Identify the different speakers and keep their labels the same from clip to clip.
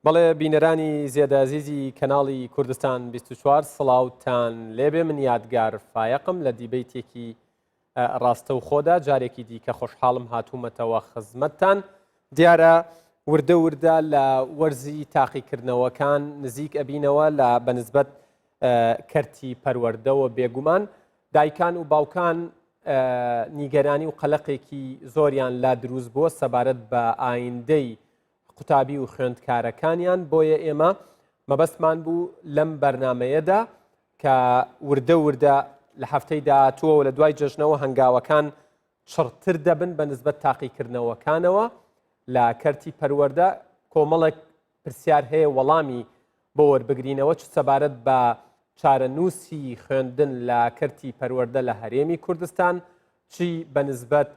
Speaker 1: بەڵێ بینەرانی زێدەعزیزی کەناڵی کوردستان 24 سڵاوتان لێبێ من یادگار فایقم لە دیبەیتێکی ڕاستە و خۆدا جارێکی دیکە خۆشحاڵم هاتوومەتەوە خزمەتتان دیارە وردە وردە لە وەرزی تاقیکردنەوەکان نزیک ئەبینەوە لە بەنسبەت کەرتی پەروەردەوە بێگومان دایکان و باوکان نیگەرانی و قەلەقێکی زۆریان لا دروست بووە سەبارەت بە ئایندەی قوتابی و خوێندکارەکانیان بۆیە ئێمە مەبەستمان بوو لەم بەرنمەیەدا کە وردە وردە لە هەفتەی داهاتووە و لە دوای جەژنەوە هەنگاوەکان چڕتر دەبن بە نسبەت تاقیکردنەوەکانەوە لە کەرتی پەروەردە کۆمەڵێک پرسیار هەیە وەڵامی بۆ وەربگرینەوە چ سەبارەت بە چارەنووسی خوێندن لە کەرتی پەروەردە لە هەرێمی کوردستان چی بە نسبەت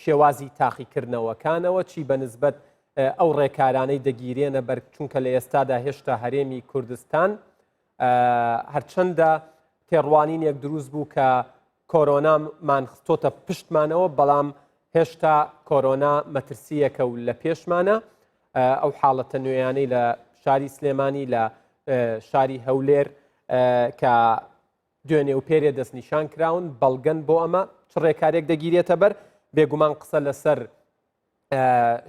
Speaker 1: شێوازی تاقیکردنەوەکانەوە چی بە نسبەت ئەو ڕێکارانەی دەگیرێنە بەر چونکە لە ئێستادا هێشتا هەرێمی کوردستان هەرچەندە تێڕوانینێک دروست بوو کە کۆرۆنامان خستۆتە پشتمانەوە بەڵام هێشتا کۆرۆنا مەترسیەکە و لە پێشمانە ئەو حاڵەتە نوێیانەی لە شاری سلێمانی لە شاری هەولێر کە دوێنێ و پێرێ دەستنیشان کراون بەڵگەن بۆ ئەمە چ ڕێکارێک دەگیرێتە بەر بێگومان قسە لەسەر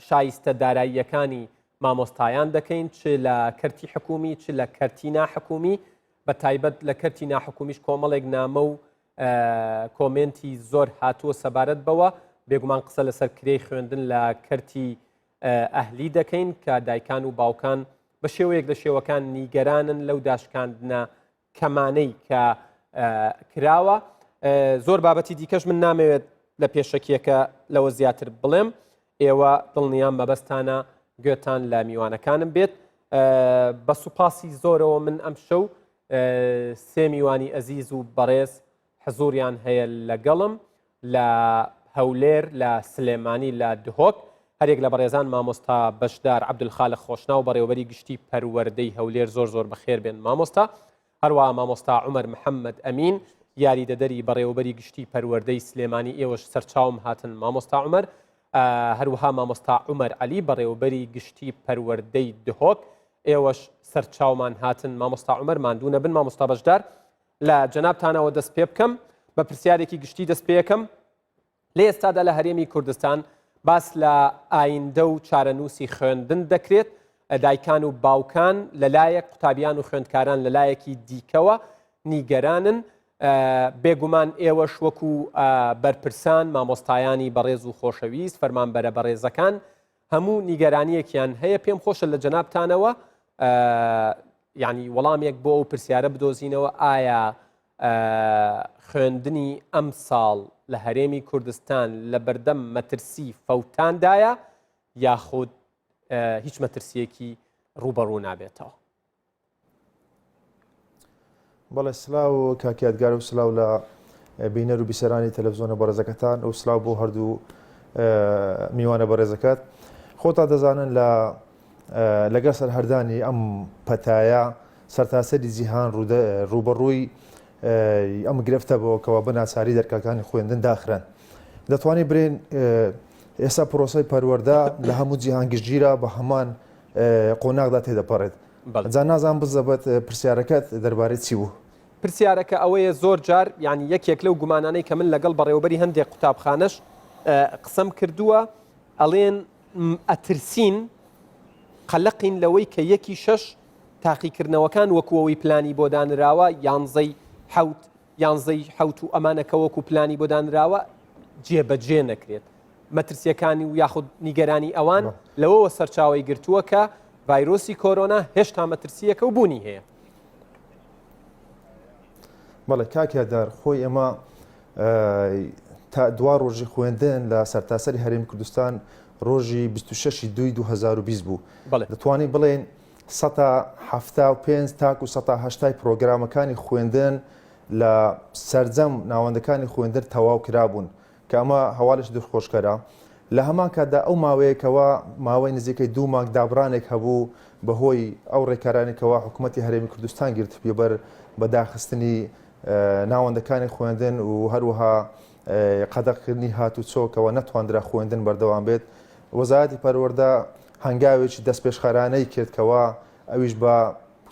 Speaker 1: شایستە داراییەکانی مامۆستایان دەکەین چ لە کەرتی حکومی چ لە کەرتی ناحکومی بە تایبەت لە کەرتی ناحکومیش کۆمەڵێک نامە و کۆمنتی زۆر هاتووە سەبارەت بەوە بێگومان قسە لەسەر کرێی خوێندن لە کەرتی ئەهلی دەکەین کە دایکان و باوکان بە شێوەیەک لە شێوەکان نیگەرانن لەو داشکاندنە کەمانەی کە کراوە زۆر بابەتی دیکەش من نامەوێت لە پێشەکیەکە لەوە زیاتر بڵێم ئێوە دڵنیان مەبەستانە گوێتان لە میوانەکانم بێت بە سوپاسی زۆرەوە من ئەم شەو سێ میوانی ئەزیز و بەڕێز حزوریان هەیە لەگەڵم لە هەولێر لە سلێمانی لە دهۆک هەرێک لە بەڕێزان مامۆستا بەشدار عەبدولخالق خۆشنا و بەڕێوەبەری گشتی پەروەردەی هەولێر زۆر زۆر بەخێر بێن مامۆستا هەروەها مامۆستا عومەر محەممەد ئەمین یاریدەدەری بەڕێوەبەری گشتی پەروەردەی سلێمانی ئێوەش سەرچاوم هاتن مامۆستا عومەر هەروەها مامۆستا عومەر عەلی بەڕێوەبەری گشتی پەروەردەی دهۆک ئێوەش سەرچاومان هاتن مامۆستا عومەر ماندوو نەبن مامۆستا بەشدار لە جەنابتانەوە دەست پێ بکەم بە پرسیارێکی گشتی دەست پێ یەکەم لە ئێستادا لە هەرێمی کوردستان باس لە ئایندە و چارەنووسی خوێندن دەکرێت دایکان و باوکان لەلایەک قوتابیان و خوێندکاران لەلایەکی دیکەوە نیگەرانن بێگومان ئێوەش وەکو بەرپرسان مامۆستایانی بەڕێز و خۆشەویست فەرمانبەرە بەڕێزەکان هەموو نیگەرانیەکیان هەیە پێم خۆشە لە جەنابتانەوە یعنی وەڵامێک بۆ ئەو پرسیارە بدۆزینەوە ئایا خوێندنی ئەم ساڵ لە هەرێمی کوردستان لە بەردەم مەترسی فەوتاندایە یاخود هیچ مەترسیەکی ڕوبەڕوو نابێتەوە
Speaker 2: بەڵێ سلااو کاکیادگار و سلااو لە بینەر و بیسەرانی تەلەڤزیۆنە بەڕێزەکەتان ئەو سلااو بۆ هەردوو میوانە بەڕێزەکەت خۆتا دەزانن لەگەڵ سەرهەردانی ئەم پەتایە سەرتاسەری جیهان ڕوبەڕووی ئەم گرفتە بەوەکەوە بەناساری دەرکەکانی خوێندن داخرن دەتوانێت برێن ئێستا پرۆسەی پەروەردە لە هەموو جیهان گشتگیرە بە هەمان قۆناغدا تێدەپەڕێت جا نازان بزەبێت پرسیارەکەت دەربارەی چی بوو
Speaker 1: پرسیارەکە ئەوەیە زۆر جار یعنی یەکێک لەو گومانانەی کە من لەگەڵ بەڕێوەبەری هەندێک قوتابخانەش قسەم کردووە ئەڵێن ئەترسین قەلەقین لەوەی کە 1/6 تاقیکردنەوەکان وەکوەوەی پلانی بۆ دانراوە یانزەی حەوت و ئەمانەکە وەکو پلانی بۆ دانراوە جێبەجێ نەکرێت مەترسیەکانی و یاخود نیگەرانی ئەوان لەوەوە سەرچاوی گرتووە کە ڤایرۆسی کۆرۆنا هێشتا مەترسیەکە و بوونی هەیە
Speaker 2: بەڵێ کاکیادار خۆی ئێمە تا دوا ڕۆژی خوێندن لە سەرتاسەری هەرێمی کوردستان ڕۆژی 26 دوای 2020 بوو دەتوانین بڵێن 175 تاکو 180 پرۆگرامەکانی خوێندن لە سەرجەم ناوەندەکانی خوێندن تەواو کرابوون کە ئەمە هەواڵش دڵخۆشکەرە لە هەمان کاتدا ئەو ماوەیەکەوە ماوەی نزیکەی 2 مانگ دابڕانێک هەبوو بەهۆی ئەو ڕێکارانێکەوە حکوومەتی هەرێمی کوردستان گرت پێبەر بەداخستنی ناوەندەکانی خوێندن و هەروەها قەدەغکردنی هاتوچۆکەوە نەتواندرا خوێندن بەردەوام بێت وەزارەتی پەروەردە هەنگاوێکی دەست پێشخەرانەی کردکەوە ئەویش بە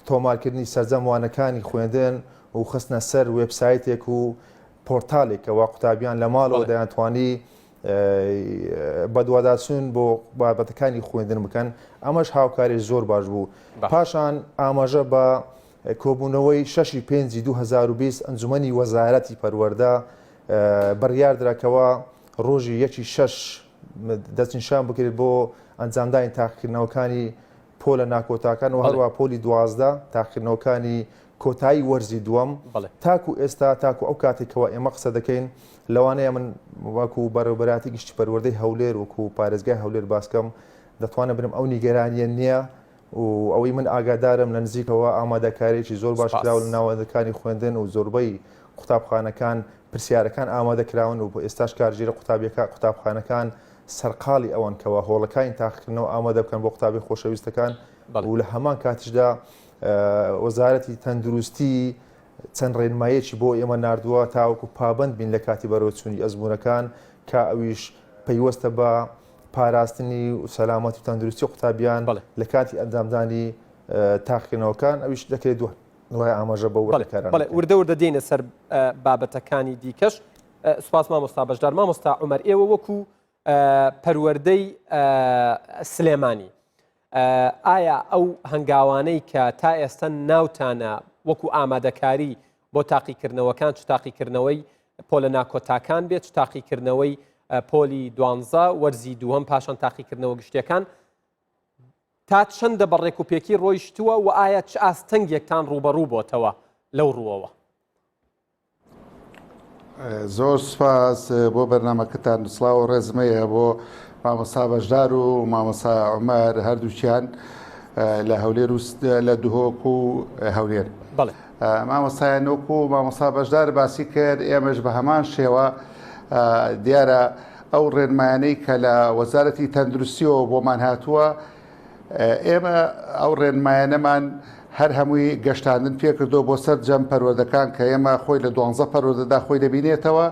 Speaker 2: تۆمارکردنی سەرجەموانەکانی خوێندن و خستنە سەر وێبسایتێک و پۆرتالێکەوە قوتابیان لە ماڵەوە دەیانتوانی بەدواداچوون بۆ بابەتەکانی خوێندن بکەن. ئەمەش هاوکاری زۆر باش بوو. پاشان ئاماژە بە کۆبوونەوەی 6/5/2020 ئەنجومەنی وەزارەتی پەروەردە بڕیاردراکەوە ڕۆژی 1/6 دەستنیشان بکرێت بۆ ئەنجامدانی تاقیکردنەوەکانی پۆلە ناکۆتاکان و هەروە پۆلی 12 تاقیکردنەوەکانی کۆتایی وەرزی دووەم تاکو ئێستا تاکو ئەو کاتێکەوە ئێمە قسە دەکەین لەوانەیە من وەکو بەڕێوەبەراتی گشتی پەروەردەی هەولێر وەکو پارێزگای هەولێر باسکەم دەتوانە بنم ئەو نیگەرانیە نییە و ئەوەی من ئاگادارم لە نزیکەوە ئامادەکاریی زۆر باش کراوە لە ناوەندەکانی خوێندن و زۆربەی قوتابخانەکان پرسیارەکان ئامادەکراون و بۆ ئێستاش کارژێرە قوتابخانەکان سەرقاڵی ئەوان کەەوە هۆڵەکانی تاقیکردنەوە ئامادە بکەن بۆ قوتابی خۆشەویستەکان و لە هەمان کاتیشدا وەزارەتی تەندروستی چەند ڕێنمایەکی بۆ ئێمە نردووە تاوەکو پابند بین لە کاتی بەرەوچوونی ئەزمونونەکان کە ئەویش پەیوەستە بە پاراستنی و سەلامەتی و تەندروستی قوتابیان لە کاتی ئەنجامدانی تاقیکردنەوەکان ئەویش دەکرێت دوای ئاماژە بە وەرەکاران.
Speaker 1: وردە وردە دێنە سەر بابەتەکانی دیکەش. سوپاس مامۆستا بەشدار. مامۆستا عومەر، ئێوە وەکو پەروەردەی سلێمانی ئایا ئەو هەنگاوانەی کە تا ئێستا ناوتانە وەکو ئامادەکاری بۆ تاقیکردنەوەکان چ تاقیکردنەوەی پۆلە ناکۆتاکان بێت چ تاقیکردنەوەی پۆلی 12 وەرزی دووەم پاشان تاقیکردنەوە گشتیەکان تا چەندە بەڕێک و پێکی ڕۆیشتووە و ئایا چ ئاستەنگێکتان ڕوبەڕوو بۆتەوە لەو ڕووەوە؟
Speaker 3: زۆر سپاس بۆ بەرنامەکەتان سڵاو و ڕێزمەیە بۆ مامۆستا بەشدار و مامۆستا عومەر هەردووچیان لە هەولێر و لە دوهۆک و هەولێر. مامۆستایان وەکو مامۆستا بەشدار باسی کرد، ئێمەش بە هەمان شێوە دیارە ئەو ڕێنمایانەی کە لە وەزارەتی تەندروستیەوە بۆمان هاتووە ئێمە ئەو ڕێنمایانەمان هەر هەمووی گەشتاندن پێکردو بۆ سەر جەم پەروەردەکان کە ئێمە خۆی لە 12 پەروەردەدا خۆی دەبینێتەوە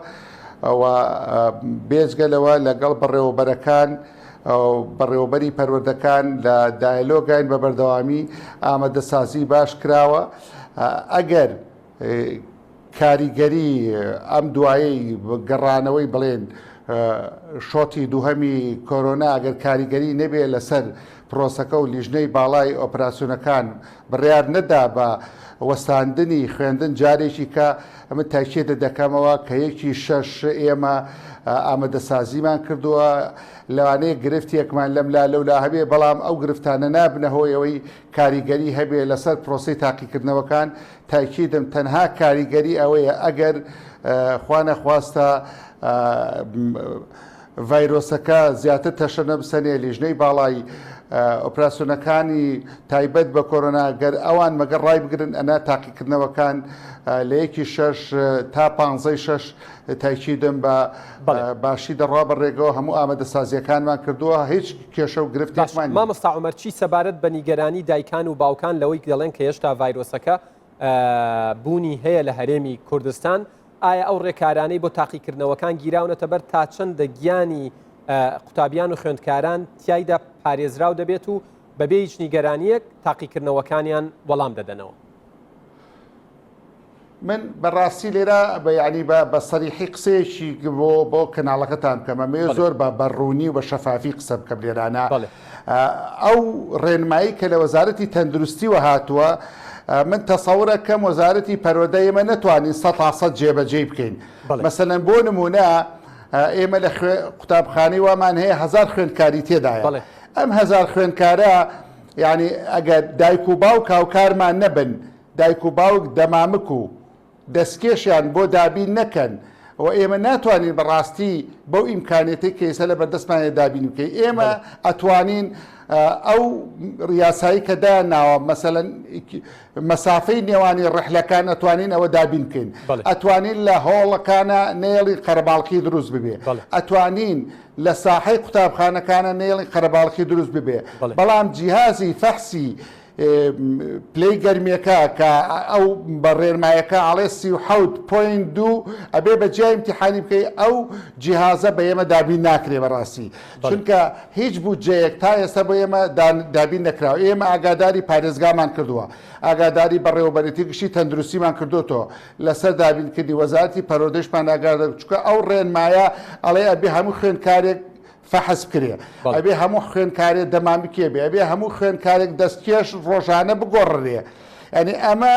Speaker 3: و بێجگەلەوە لەگەڵ بەڕێوەبەرەکان بەڕێوەبەری پەروەردەکان لە دایلۆگین بە بەردەوامی ئامادەسازی باش کراوە. ئەگەر کاریگەری ئەم دوایەی گەڕانەوەی بڵێن شۆتی دووهەمی کۆرۆنا ئەگەر کاریگەری نەبێ لەسەر پرۆسەکە و لیژنەی باڵای ئۆپراسیۆنەکان بڕیار نەدا بە وەستاندنی خوێندن جارێکی کە ئەمە تاکێدە دەکەمەوە کە 1/6 ئێمە ئامادەسازیمان کردووە لەوانەیە گرفتێکمان لەم لا لەولا هەبێ، بەڵام ئەو گرفتانە نابنە هۆیەوەی کاریگەری هەبێ لەسەر پرۆسی تاقیکردنەوەکان. تاکیدم تەنها کاریگەری ئەوەیە ئەگەر خوا نەخواستە ڤایرۆسەکە زیاتر تەشە نەبسەنێ لیژنەی باڵای ئۆپراسیۆنەکانی تایبەت بە کۆرۆنا گەر ئەوان مەگەڕ ڕای بگرن ئەنا تاقیکردنەوەکان لە 1/6 تا 15/6 تاکیدم بە باشی دەڕوا بەڕێگەوە هەموو ئامادەسازیەکانمان کردووە، هیچ کێشە و گرفتێکمان.
Speaker 1: مامۆستا عومەر، چی سەبارەت بە نیگەرانی دایکان و باوکان لەوەی دەڵێن کە هێشتا ڤایرۆسەکە بوونی هەیە لە هەرێمی کوردستان؟ ئایا ئەو ڕێکارانەی بۆ تاقیکردنەوەکان گیراونەتە بەر تا چەندە گیانی قوتابیان و خوێندکاران تیایدا پارێزراو دەبێت و بەبێ هیچ نیگەرانیەک تاقیکردنەوەکانیان وەڵام دەدەنەوە؟
Speaker 3: من بەڕاستی لێرە ینی بە سەریحی قسەیەکی بۆ کەناڵەکەتان بکەم، ئەمێ زۆر بە بەڕوونی و بە شەفافی قسە بکەم لێرانە. ئەو ڕێنمایی کە لە وەزارەتی تەندروستی وە هاتووە من تەسەورەکەم وەزارەتی پەروەردە ئێمە نەتوانین 100% جێبەجێ بکەین. مەسەلەن بۆ نمونە ئێمە لە قوتابخانەی وامان هەیە 1000 خوێندکاری تێدایە. ئەم 1000 خوێندکارە یعنی ئەگەر دایک و باوک هاوکارمان نەبن، دایک و باوک دەمامک و دەستکێشیان بۆ دابین نەکەن و ئێمە ناتوانین بەڕاستی بەو ئیمکانێتی کەیسە لە بەردەستمانێ دابین بکەین. ئێمە ئەتوانین ئەو ریاسایی کە داناوە مەسەلەن مەسافەی نێوانی ڕحلەکان ئەتوانین ئەوە دابین بکەین، ئەتوانین لە هۆڵەکانە نێڵی قەرەباڵقی دروست ببێ، ئەتوانین لە ساحەی قوتابخانەکانە نێڵی قەرەباڵقی دروست ببێ، بەڵام جیهازی فەحسی پلەی گەرمیەکە کە ئەو بەڕێنمایەکە ئاڵێ 37.2 ئەبێ بە جای امتحانی بکەی ئەو جیهازە بە ئێمە دابین ناکرێ بەڕاستی چونکە هیچ بودجەیەک تا ئێستا بۆ ئێمە دابین نەکراوە ئێمە ئاگاداری پارێزگامان کردووە ئاگاداری بەڕێوەبەرێتی گشتی تەندروستیمان کردوتەوە لەسەر دابینکردنی وەزارەتی پەروەردەشمان ئاگادار چونکە ئەو ڕێنمایە ئەڵێ ئەبێ هەموو خوێندکارێک فەحس بکرێ ئەبێ هەموو خوێندکارێک دەمامکێ بێ ئەبێ هەموو خوێندکارێک دەستکێش ڕۆژانە بگۆڕێ ئەنی ئەمە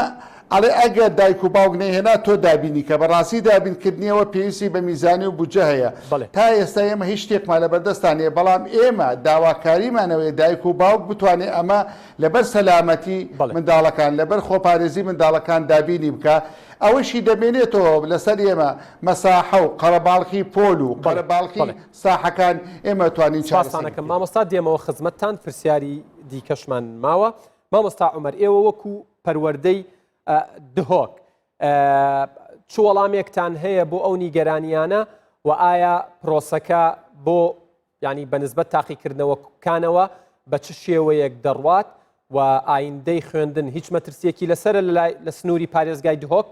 Speaker 3: ئەڵێ ئەگە دایک و باوک نەهێنا تۆ دابینی کە بەڕاستی دابینکردنیەوە پێویستی بە میزانی و بودجە هەیە تا ئێستا ئێمە هیچ شتێکمان لە بەردەستانێ بەڵام ئێمە داواکاریمانەوەی دایک و باوک بتوانێت ئەمە لەبەر سەلامەتی منداڵەکان لەبەر خۆپارێزی منداڵەکان دابینی بکە ئەوەشی دەبێنێتەوە لەسەر ئێمە مەساحە و قەرەباڵخی پۆل و قەرەباڵخی ساحەکان ئێمە توانین
Speaker 1: چاسانەکەم مامۆستا دێمەوە خزمەتتان پرسیاری دیکەشمان ماوە مامۆستا عومەر ئێوە وەکو پەروەردەی دهۆک چ وەڵامێکتان هەیە بۆ ئەو نیگەرانیانە و ئایا پرۆسەکە بۆ ینی بەنسبەت تاقیکردنەوەکانەوە بە چ شێوەیەک دەڕوات و ئایندەی خوێندن هیچ مەترسیەکی لەسرە لە سنووری پارێزگای دهۆک؟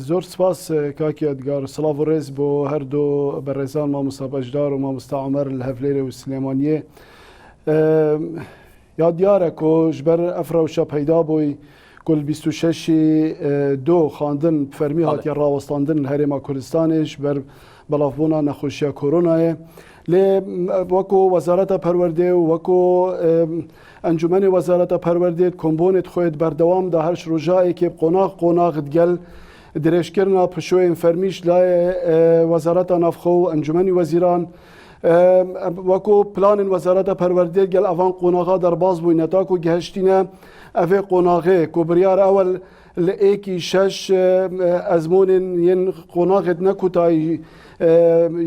Speaker 4: زۆر سپاس کاکی ئەدگار سڵاو و ڕێز بۆ هەردوو بەڕێزان مامۆستا بەشدار و مامۆستا عومەر لە هەولێرە و سلێمانیە یا دیارە کۆ ji ber efrewşa peyda bûyî ku li 26 do xandin fermî hatiye rawestandin Herêma Kurdistanê ji ber belavbûna nexweşiya koronayê lê wekû Wezareta Perwerdê û wekû Encûmenê Wezareta Perwerdê kombonê dixwê berdewam da her ji rojayekê qonaq digel dirêjkirina pişoyên fermî ji layê Wezareta Navxwe û Encûmenî Wezîran وەکو پلانên Wezareta Perwerdê gel evan qonaxa derbas bûyne ta ku gihiştîne evê qonağê ku biryar ewel li êkî şeş ezmonên yên qonaxê nekutayî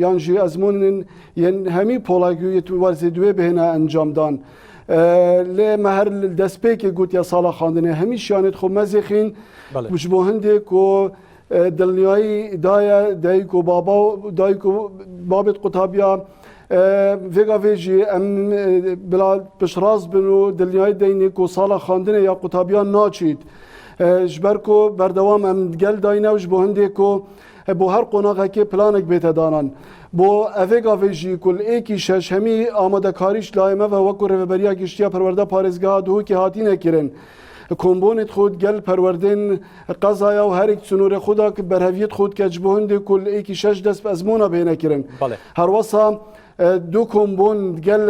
Speaker 4: yan jî ezmonên yên hemî polagûyê werzêdûyê bihêne encamdan lê me her destpêkê gotiya sala xandinê hemî şiyanê xwe mezêxîn ji bo hindê ku دڵنیایی دایە دایک و بابا و دایک و بابێت قوتابیا vêga vê jî em bila piştrast bin û dilniyayî deynê ku sala xandinê ya qutabiyan naçît ji ber ku berdewam em gel dayîne ji bo hindê ku bo her qonaqekê planek bête danan bo evêga vê jî ku li êkî şeş hemî amadekarî ji layê me ve wekû rêveberiya giştiya perwerda parêzgeha Duhokê hatîne kirin kombonê xwe gel perwerdên qezaya û herek sunûrê xwe da berheviyet xwe dike ji bo hindê ku li êkî şeş dest bi ezmona bêhne kirin herwesa du kombon gel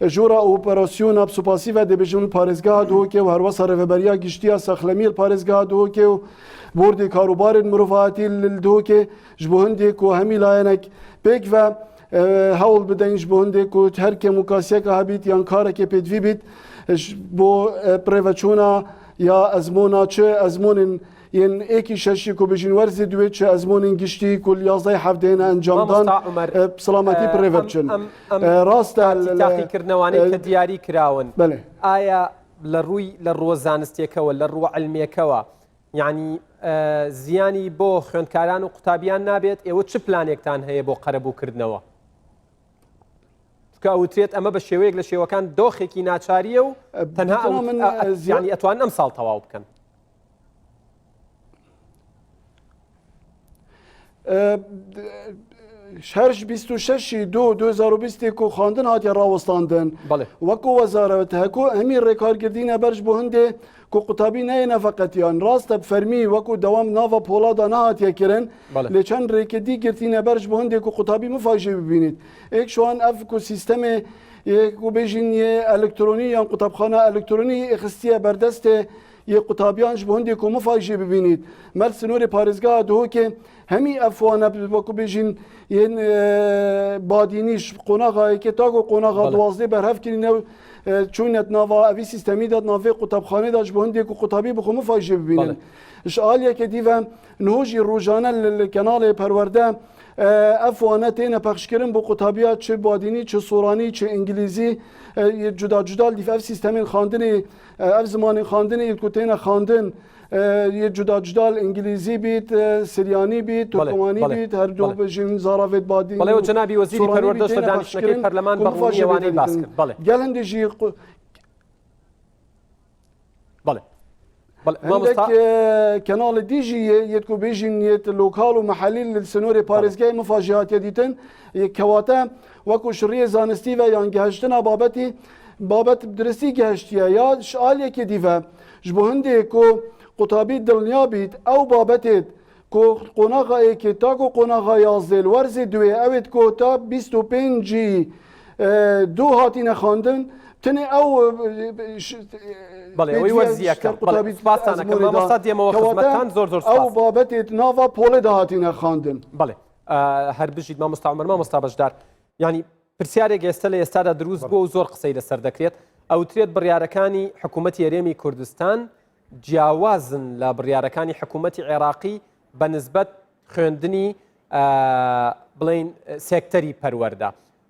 Speaker 4: jora operasyona psopasî ve dibêjin parêzgeha Duhokê û herwesa rêveberiya giştiya Sexlemîr parêzgeha Duhokê û bordê karobarên mirovatî li Duhokê ji bo hindê ku hemî layenek pêk ve hewl bideyn ji bo hindê ku her kemûkasiyeka hebît yan karekê pêdivî bît bo preveçûna ya ezmona çi ezmonên yên êkî şeşî ku bijîn werzê duê çi ezmonên giştî ku yazdayê hevdeyne encamdan silametî preve biçin rast
Speaker 1: تاقیکردنەوانەی کە دیاری کراون ئایا لە ڕووی لە ڕۆ زانستیەکەوە لە ڕووە علمیەکەوە یعنی زیانی بۆ خوێندکاران و قوتابیان نابێت ئێوە چ پلانێکتان هەیە بۆ قەرەبووکردنەوە وترێت ئەمە بە شێوەیەک لە شێوەکان دۆخێکی ناچاریە و تەنها زیانی ئەتوان ئەم ساڵ تەواو بکەن
Speaker 4: هەرش 26 2020 ku xandin hatiye rawestandin wekû wezaret heko hemî rêkargirdîne ber ji bo hindê ku qutabî neyê nefeqetiyan rast e fermî wekû dewam nava polada nehatiye kirin lê çend rêkedî girtîne ber ji bo hindê ku qutabî mifaj jê bibînît êk şu an ev ku sîstemê ku bêjin yê elektronî yan qutabxana elektronî xistiye berdestê yê qutabiyan ji bo hindê ku mifaj jê bibînît mer sinûrê parêzgeha Duhokê hemî ev wane wekû bêjin yên badînî ji qonaxayekê ta ku qonaxa diwazdê berhev kirîne çûnet nava evî sîstemî de navê qutabxanê da ji bo hindê ku qutabî bi xwe mifaj jê bibînin ji aliyekê dîve niho jî rojane li kenalê perwerde ev wane têne pexşkirin bo qutabiya çi badînî çi soranî çi îngilîzî cuda cuda dîv ev sîstemên xandinê ev zimanên xandinê ku têne xandin یه جدا جدا انگلیزی بیت سریانی بیت ترکمانی بیت هر دو بجین زاراوت بادین
Speaker 1: بله و جنابی وزیری پروردگار دانشگاه پارلمان برنامه وانی باز کرد بله
Speaker 4: گل هندجی
Speaker 1: بله
Speaker 4: عندك كنال دي جي يتكو بيجين يت لوكال ومحلي للسنوري باريزجاي مفاجآت يديتن كواتا وكو شريه زانستيفا يعني جهشتنا بابت بدرسي جهشتيا يا شاليه كديفا جبو هندي كو قطابي دلنيا بيت او بابتت كو قناغا ايكيتاكو قناغا يازل ورزي دوي اويت كو تا 25 جي دو هاتين خاندن تني او
Speaker 1: بله وی وزیکا بله سپاسانه که ما مصدی ما خدمتان زور سپاس
Speaker 4: او بابت ناوا پول دهاتین خواندن
Speaker 1: بله هر بجید ما مستعمر ما مستابجدار يعني پرسیارێک ئێستا لە ئێستادا دروست بووە و زۆر قسەی لەسەر دەکرێت ئەوترێت بڕیارەکانی حکوومەتی هەرێمی کوردستان جیاوازن لە بڕیارەکانی حکوومەتی عێراقی بە نسبەت خوێندنی بڵین سێکتەری پەروەردە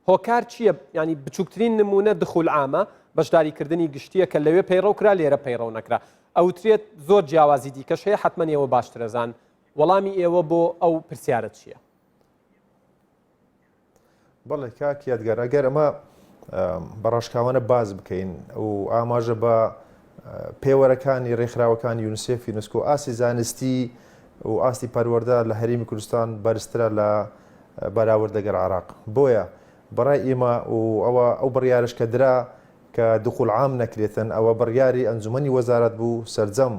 Speaker 1: هۆکار چییە ینی بچووکترین نمونە دخول عامە بەشداریکردنی گشتیە کە لەوێ پەیڕەو کرا لێرە پەیڕەو نەکرا ئەوترێت زۆر جیاوازی دیکەش هەیە حتمما ئێوە باشترەزان وەڵامی ئێوە بۆ ئەو پرسیارە چییە؟
Speaker 2: بەڵێ کاک یادگار ئەگەر ئەمە بەڕاشکاوانە باز بکەین و ئاماژە بە پێوەرەکانی ڕێکخراوەکانی یونیسف یونسکۆ ئاسی زانستی و ئاستی پەروەردە لە هەرێمی کوردستان بەرزترە لە بەراوردەگەر عێراق بۆیە بەڕای ئێمە و ئەوە ئەو بڕیارش کە درا کە دخول عام نەکرێتن ئەوە بڕیاری ئەنجومەنی وەزارەت بوو سەرجەم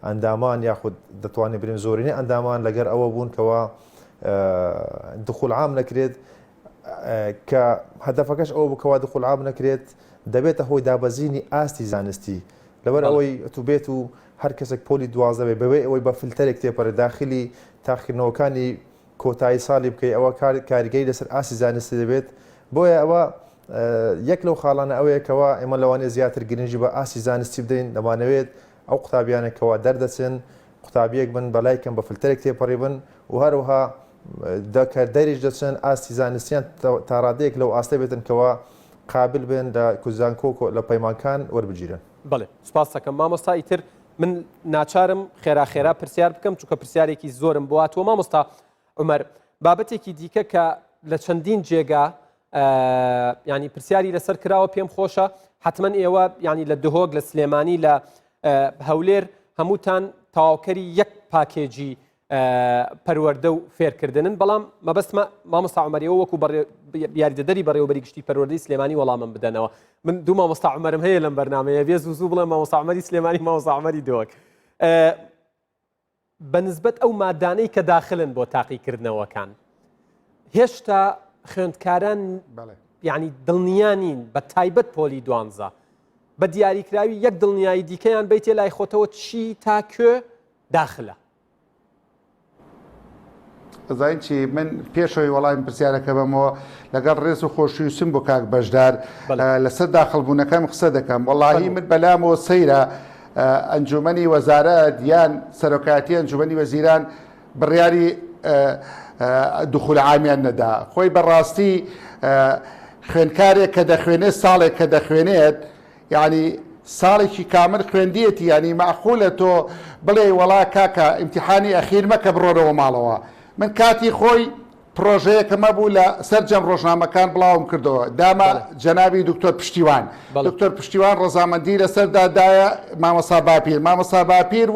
Speaker 2: ئەندامان یاخود دەتوانێت برین زۆرینەی ئەندامان لەگەر ئەوە بوون کەەوە دخول عام نەکرێت کە هەدەفەکەش ئەوە بکەوە دخول عام نەکرێت دەبێتە هۆی دابەزینی ئاستی زانستی لەبەر ئەوەی تو بێت و هەر کەسێک پۆلی دوازدەوێ بەوێ ئەوەی بە فلتەرێک تێپەڕێ داخلی تاقیکردنەوەکانی کۆتایی ساڵی بکەی ئەوە کاریگەری لەسەر ئاستی زانستی دەبێت بۆیە ئەوە یەک لەو خاڵانە ئەوەیەکەوە ئێمە لەوانێ زیاتر گرنگی بە ئاستی زانستی بدەین دەمانەوێت ئەو قوتابیانێکەوە دەردەچن قوتابیەک بن بەلایکەم بە فلتەرێک تێپەڕێ بن و هەروەها دەریش دەچن ئاستی زانستیان تا ڕادەیەک لەو ئاستە بێتن کەەوە قابل بن لە کوردستان کۆکۆ لە پەیمانکان وەربگیرن.
Speaker 1: بڵێ سپاس دەکەم مامۆستا ئیتر من ناچارم خێرا پرسیار بکەم چونکە پرسیارێکی زۆرم بواتەوە مامۆستا عومەر بابەتێکی دیکە کە لە چەندین جێگا ینی پرسیاری لەسەر کراوە پێم خۆشە حتمما ئێوە ینی لە دهۆک لە سلێمانی لە هەولێر هەمووتان تەواوکەری یەک پاکێجی پەروەردە و فێرکردنن بەڵام مەبەستمە مامۆستا عومەریەوە وەکو یاریدەدەری بەڕێوەبەری گشتی پەروەردەی سلێمانی وەڵامم بدەنەوە من دوو مامۆستا عومەرم هەیە لەم بەرنامەیە بێ زوو بڵێم مامۆستا عومەری سلێمانی مامۆستا عومەری دۆک بەنسبەت ئەو مادانەی کە داخلن بۆ تاقیکردنەوەکان هێشتا خوێندکاران یعنی دڵنیانین بە تایبەت پۆلی دوانزە بە دیاریکراوی یەک دڵنیایی دیکەیان بیتێ لای خۆتەوە چی تا کوێ داخلە
Speaker 3: زین چی من پێشەوەی وەڵامی پرسیارەکە بەمەوە لەگەڵ ڕێز و خۆشویستم بۆ کاک بەشدار لەسەر داخڵبوونەکەم قسە دەکەم وەڵاهی من بەلامەوە سەیرە ئەنجومەنی وەزارەت یان سەرۆکایەتی ئەنجومەنی وەزیران بڕیاری دخول عامیان نەدا خۆی بەڕاستی خوێندکارێک کە دەخوێنێت ساڵێک کە دەخوێنێت یعنی ساڵێکی کامل خوێندیەتی ینی مەعقولە تۆ بڵێ وەڵا کاکە ئیمتیحانی ئەخیر مەکە بڕۆرەوە ماڵەوە من کاتی خۆی پرۆژەیەکەمە بوو لە سەرجەم ڕۆژنامەکان بڵاوم کردەوە داما جەنابی دکتۆر پشتیوان دکتۆر پشتیوان ڕەزامەندی لەسەردادایە مامۆستا باپیر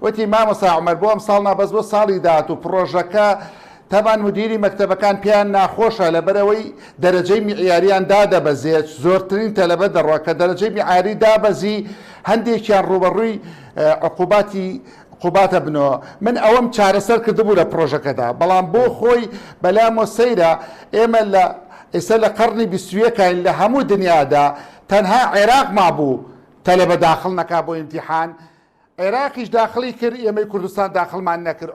Speaker 3: وتی مامۆستا عومەر بۆ ئەم ساڵ نابەس بۆ ساڵی داهات و پرۆژەکە تەبان مدیری مەکتەبەکان پیان ناخۆشە لەبەرەوەی دەرەجەی میعیاریان دادەبەزێت زۆرترین تەلەبە دەڕوە کە دەرەجەی میعیاری دابەزی هەندێکیان ڕوبەڕووی عقوباتە بنەوە من ئەوەم چارەسەر کردبوو لە پرۆژەکەدا بەڵام بۆ خۆی بەلامۆ سەیرە ئێمە لە ئێستا لە قەرنی 21کین لە هەموو دنیادا تەنها عێراق مابوو تەلەبە داخڵ نەکا بۆ ئیمتیحان عێراقیش داخلی کرد ئێمەی کوردستان داخڵمان نەکرد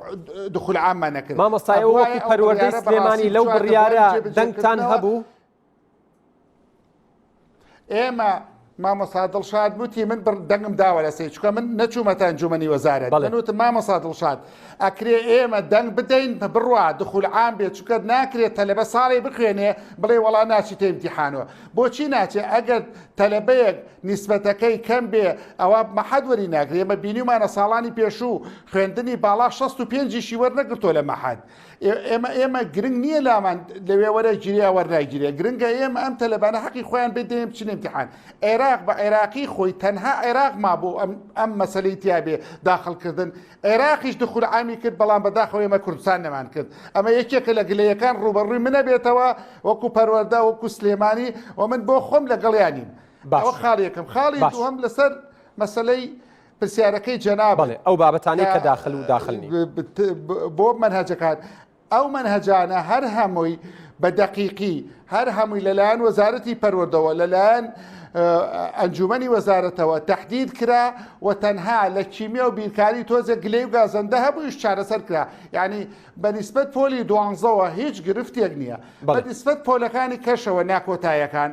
Speaker 3: دخول عاممان نەکرد
Speaker 1: مامۆستایەوە وەکو پەروەردەی سلێمانی لەو بڕیارە دەنگتان هەبوو
Speaker 3: ئێمە مامۆستا دڵشاد وتی من دەنگم داوە لە سێ چکە من نەچوومەتە ئەنجومەنی وەزارەت من وتم مامۆستا دڵشاد ئەکرێ ئێمە دەنگ بدەین بڕوا دخول عام بێت چکە ناکرێت تەلەبە ساڵی بخوێنێ بڵێ وەڵا ناچیتە ئیمتیحانەوە بۆچی ناچێت ئەگەر تەلەبەیەک نیسبەتەکەی کەم بێ ئەوە مەحەد وەری ناگرێ ئێمە بینیمانە ساڵانی پێشوو خوێندنی باڵا 65 وەرنەگرتۆ لە مەحەد ئێمە گرنگ نییە لامان لەوێ وەرە گیریا وەرناگیرێ گرنگە ئێمە ئەم تەلەبانە حەقی خۆیان بدەین بچین ئیمتیحان عێراق بە عێراقی خۆی تەنها عێراق مابوو ئەم مەسەلەی تیابێ داخڵکردن عێراقیش دخول عامی کرد بەڵام بەداخەوە ئێمە کوردستان نەمان کرد ئەمە یەکێکە لە گلەیەکان ڕوبەڕووی منە بێتەوە وەکو پەروەردە وەکو سلێمانی و من بۆ خۆم لەگەڵیانیم ئەوە خاڵیەکەم خاڵی دووەم لەسەر مەسەلەی پرسیارەکەی جەناب
Speaker 1: ئەو بابەتانی کە داخل و داخلنی
Speaker 3: بۆ منهەجەکان ئەو منهەجانە هەر هەمووی بە دەقیقی هەر هەمووی لەلایەن وەزارەتی پەروەردەوە لەلایەن ئەنجومەنی وەزارەتەوە تهدید کرا و تەنها لە کیمیا و بیرکاری تۆزە گلەی و گازەندە هەبوویش چارەسەر کرا یعنی بەنسبەت پۆلی دوانزەوە هیچ گرفتێک نییە بەنسبەت پۆلەکانی کەشەوە ناکۆتایەکان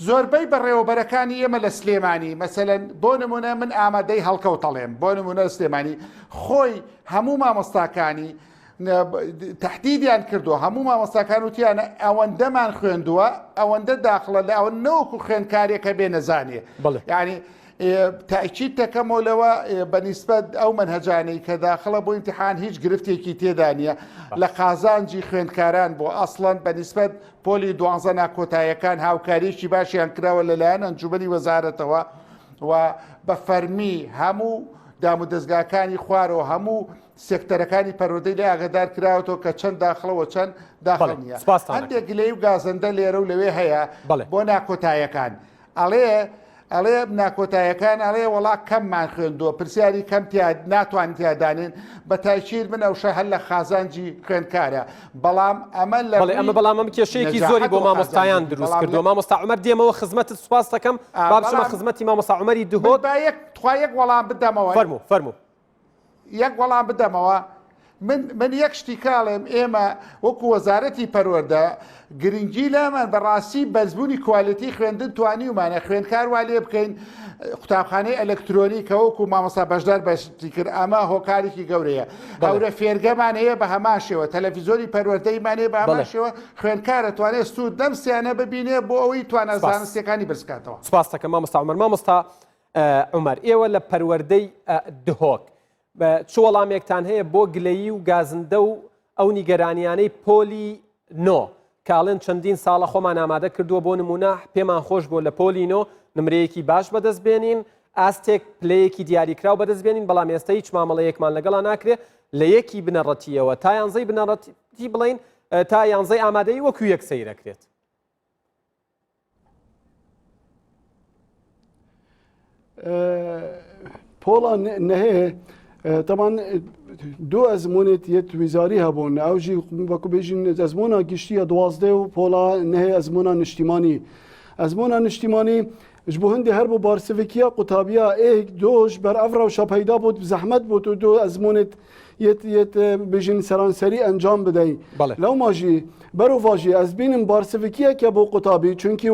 Speaker 3: زۆربەی بەڕێوەبەرەکانی ئێمە لە سلێمانی مەسەلەن بۆ نمونە من ئامادەی هەڵکەوتەڵێم بۆ نمونە سلێمانی خۆی هەموو مامۆستاکانی تهدیدیان کردووە هەموو مامۆستاکان وتیانە ئەوەندەمان خوێندووە ئەوەندە داخڵە لە ئەوە نەوەکو خوێندکارێکە بێ نەزانێ یعنی تاکید دەکەمەوە لەوە بەنسبەت ئەو منهەجانەی کە داخڵە بۆ ئیمتیحان هیچ گرفتێکی تێدا نیە لە قازانجی خوێندکاران بۆ ئەسڵەن بەنسبەت پۆلی دوانزە ناکۆتاییەکان هاوکاریشی باشیان کراوە لەلایەن ئەنجومەنی وەزارەتەوە و بە فەرمی هەموو دام و دەستگاکانی خوارەوە هەموو سێکتەرەکانی پەروەردەی لێ ئاگادار کراوەتەوە کە چەند داخڵەوە چەند داخڵ نییە هەندێک گلەی و گازەندە لێرە و لەوێ هەیە بۆ ناکۆتاییەکان ئەڵێ ناکۆتاییەکان ئەڵێ وڵا کەممان خوێندووە پرسیاری کەم ناتوانین تیادانین بە تاکید من ئەوشە هەر لە خازانجی خوێندکارە بەڵام ئەمە
Speaker 1: ئەمە بەڵام ئەم کێشەیەکی زۆری بۆ مامۆستایان دروست کردو مامۆستا عومەر دێمەوە خزمەتت سوپاس دەکەم بابچمە خزمەتی مامۆستا عومەری دهۆت
Speaker 3: تخوا یەک وەڵام بدەمەوە
Speaker 1: فەرموو
Speaker 3: یەک وەڵام بدەمەوە من یەک شتی کاڵێم ئێمە وەکو وەزارەتی پەروەردە گرنگی لامان بەڕاستی بەرزبوونی کوالیتی خوێندن توانی ومانە خوێندکار وا لێ بکەین قوتابخانەی ئەلکترۆنیکە وەکو مامۆستا بەشدار بەشتی کرد ئەمە هۆکارێکی گەورەیە هەورە فێرگەمان هەیە بە هەمان شێوە تەلەڤیزۆری پەروەردەیمانەیە بە هەمان شێوە خوێندکارە توانێت سوود دەمسیانە ببینێ بۆ ئەوەی توانە زانستیەکانی برسکاتەوە
Speaker 1: سپاس دەکەم مامۆستا عومەر مامۆستا عومەر ئێوە لە پەروەردەی دهۆک چ وەڵامێکتان هەیە بۆ گلەیی و گازندە و ئەو نیگەرانیانەی پۆلی نۆ کاڵێن چەندین ساڵە خۆمان ئامادە کردووە بۆ نمونە پێمان خۆش بۆ لە پۆلی نۆ نمرەیەکی باش بەدەست بێنین ئاستێک پلەیەکی دیاریکراو بەدەست بێنین بەڵام ئێستا هیچ مامەڵەیەکمان لەگەڵا ناکرێت لە یەکی بنەڕەتیەوە تا یانزەی بنەڕەتی بڵین تا یانزەی ئامادەی وەکو یەک سەیرەکرێت
Speaker 4: پۆڵە نەهەیە طبعا دو ئەزمونێت یەت ویزاری هەبوون ئەوژی وەکو بێژین ئەزمونە گشتیە دوازدە و پۆڵە نەهەیە ئەزمونە نیشتیمانی ئەزمونە نیشتیمانی ji bo hindê her bu barsivikiya qutabiya êk doş ber evra û şapeyda bû zehmet bû tu du ezmonê yet bêjin seranserî encam bideyî lewma jî berova jî ez bînim barsivîkiyeke bo qutabî çünkü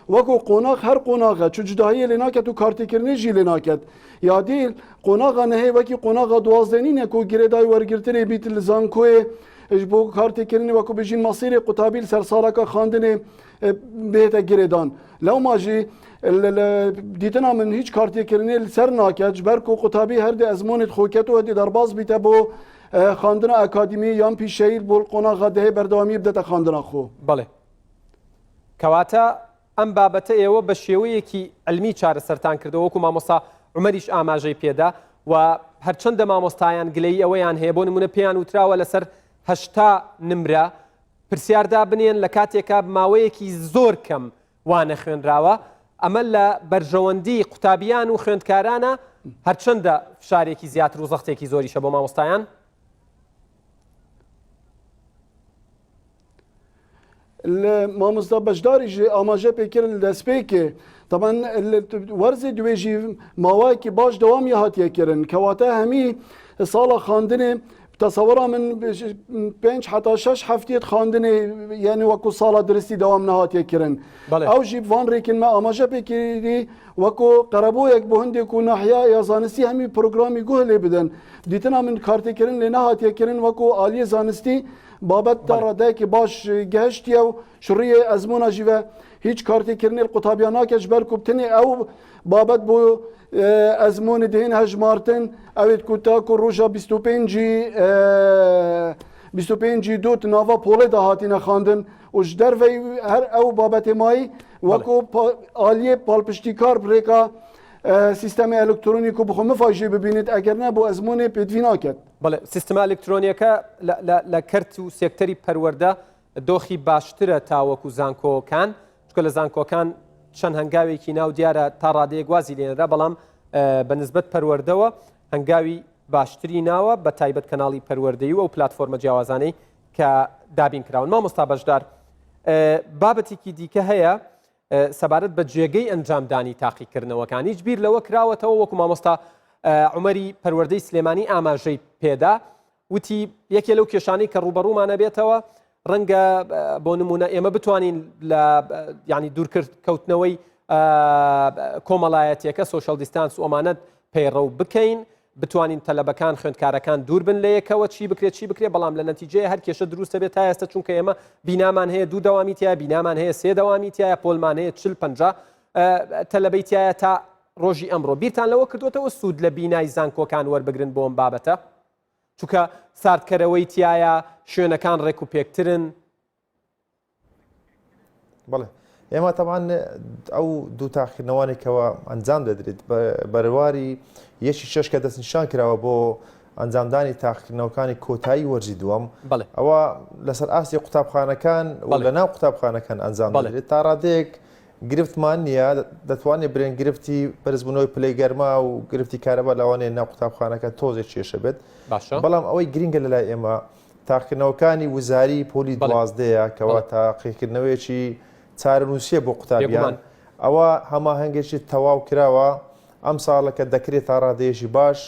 Speaker 4: weko qonak her qonaxe çu cudahiyê lê naket û kartêkirinê jî lê naket ya dîl qonaxa nehê wekî qonaxa duwazdenîne ku girêdayî wergirtinê bît li zankoyê ji bo kartêkirinê weko bêjin masîrê qutabî li ser saleka xandinê bête girêdan lewma jî dîtina min hiç kartêkirinê li ser naket ji ber ku qutabî her de ezmonê xoket û hedî derbas bîte bo xandina akademî yan pîşeyî bol qonaxa dehê berdewamî bidete xandina xwe
Speaker 1: بەڵێ کەواتە ئەم بابەتە ئێوە بە شێوەیەکی علمی چارەسەرتان کردەوە وەکو مامۆستا عومەریش ئاماژەی پێدا و هەرچەندە مامۆستایان گلەی ئەوەیان هەیە بۆ نمونە پێیان وتراوە لەسەر 80 نمرە پرسیاردا بنێن لە کاتێکا ماوەیەکی زۆر کەم وانە خوێنراوە ئەمە لە بەرژەوەندی قوتابیان و خوێندکارانە هەرچەندە فشارێکی زیاتر و زەختێکی زۆریشە بۆ مامۆستایان
Speaker 4: مامۆستا بەشداری jî amaje pêkirin li destpêkê taban werzê divê jî mawayekî baş dewamî hatiye kirin kewata hemî sala xandinê تصورا من 5 حتى 6 هفتێت خواندنێ یعنی وەکو ساڵە درستی داوام نەهاتیە کردن ئەو ژی بوان ڕێکن مە ئاماژە پێکردی وەکو قەرەبۆیەک بۆ هەندێک و ناحیا یا زانستی هەمی پرۆگرامی گوه لێ بدەن دیتنا من کارتێکردن لێ نەهاتیەکردن وەکو عالیە زانستی بابەت تا ڕادایەکی باش گەهشتیە و شڕیە ئەزمۆنا ژیڤە هیچ کارتێکردنێ قوتابیان ناکەش بەرکو بتنێ ئەو بابەت بۆ ئەزمۆنی دێن هەژمارتن ئەوێت کو تاکو ڕۆژە 25 دوت ناوا پۆڵێ داهاتینە خواندن و ji dervey her ew babetê mayî weko aliyê palpiştîkar birêka سیستەمی ئەلکترۆنیک و بخۆ مفاژێ ببینێت ئەگەر نە بۆ ئەزمۆنێ پێدوی ناکات
Speaker 1: بەڵێ سیستەما ئەلکترۆنیەکە لە کەرت و سێکتەری پەروەردە دۆخی باشترە تاوەکو زانکۆکان چکە لە زانکۆکان چەند هەنگاوێکی ناو دیارە تا ڕادەیە گوازی لێنرا بەڵام بەنسبەت پەروەردەوە هەنگاوی باشتری ناوە بە تایبەت کەناڵی پەروەردەیی و ئەو پلاتفۆرمە جیاوازانەی کە دابین کراون مامۆستا بەشدار بابەتێکی دیکە هەیە سەبارەت بە جێگەی ئەنجامدانی تاقیکردنەوەکان هیچ بیر لەوە کراوەتەوە وەکو مامۆستا عومەری پەروەردەی سلێمانی ئاماژەی پێدا وتی یەکێ لەو کێشانەی کە ڕوبەڕوومانە بێتەوە ڕەنگە بۆ نمونە ئێمە بتوانین لە ینی دوورکەوتنەوەی کۆمەڵایەتیەکە سۆشەڵ دیستانس و ئەمانەت پەیڕەو بکەین بتوانین تەلەبەکان خوێندکارەکان دوور بن لە یەکەوە چی بکرێت بەڵام لە نەتیجەیە هەر کێشە دروستە بێت تا ئێستا چونکە ئێمە بینامان هەیە 2 دەوامی تایە بینامان هەیە 3 دەوامی تایە پۆلمان هەیە 40-50 تەلەبەی تایە تا ڕۆژی ئەمڕۆ بیرتان لەوە کردوێتەوە سوود لە بینای زانکۆکان وەربگرن بۆ ئەم بابەتە چونکە ساردکەرەوەی تایە شوێنەکان ڕێک و پێکترن
Speaker 2: بەڵێ ئێمە تەمان ئەو دوو تاقیکردنەوانێکەوە ئەنجام دەدرێت بەرواری یەکی 6 کە دەستنیشان کراوە بۆ ئەنجامدانی تاقیکردنەوەکانی کۆتایی وەرزی دووەم ئەوە لەسەر ئاستی قوتابخانەکان و لە ناو قوتابخانەکان ئەنجام دەدرێت تا ڕادەیەک گرفتمان نییە دەتوانێت برێن گرفتی بەرزبوونەوەی پلەی گەرما و گرفتی کارەبا لەوانەیە ناو قوتابخانەکە تۆزێک کێشە بێت بەڵام ئەوەی گرنگە لەلای ئێمە تاقیکردنەوەکانی وزاری پۆلی 12 کەوا تاقیکردنەوەیەکی چارەنووسیە بۆ قوتابیان ئەوە هەماهەنگێکی تەواو کراوە ئەم ساڵەکە دەکرێت تا ڕادەیەشی باش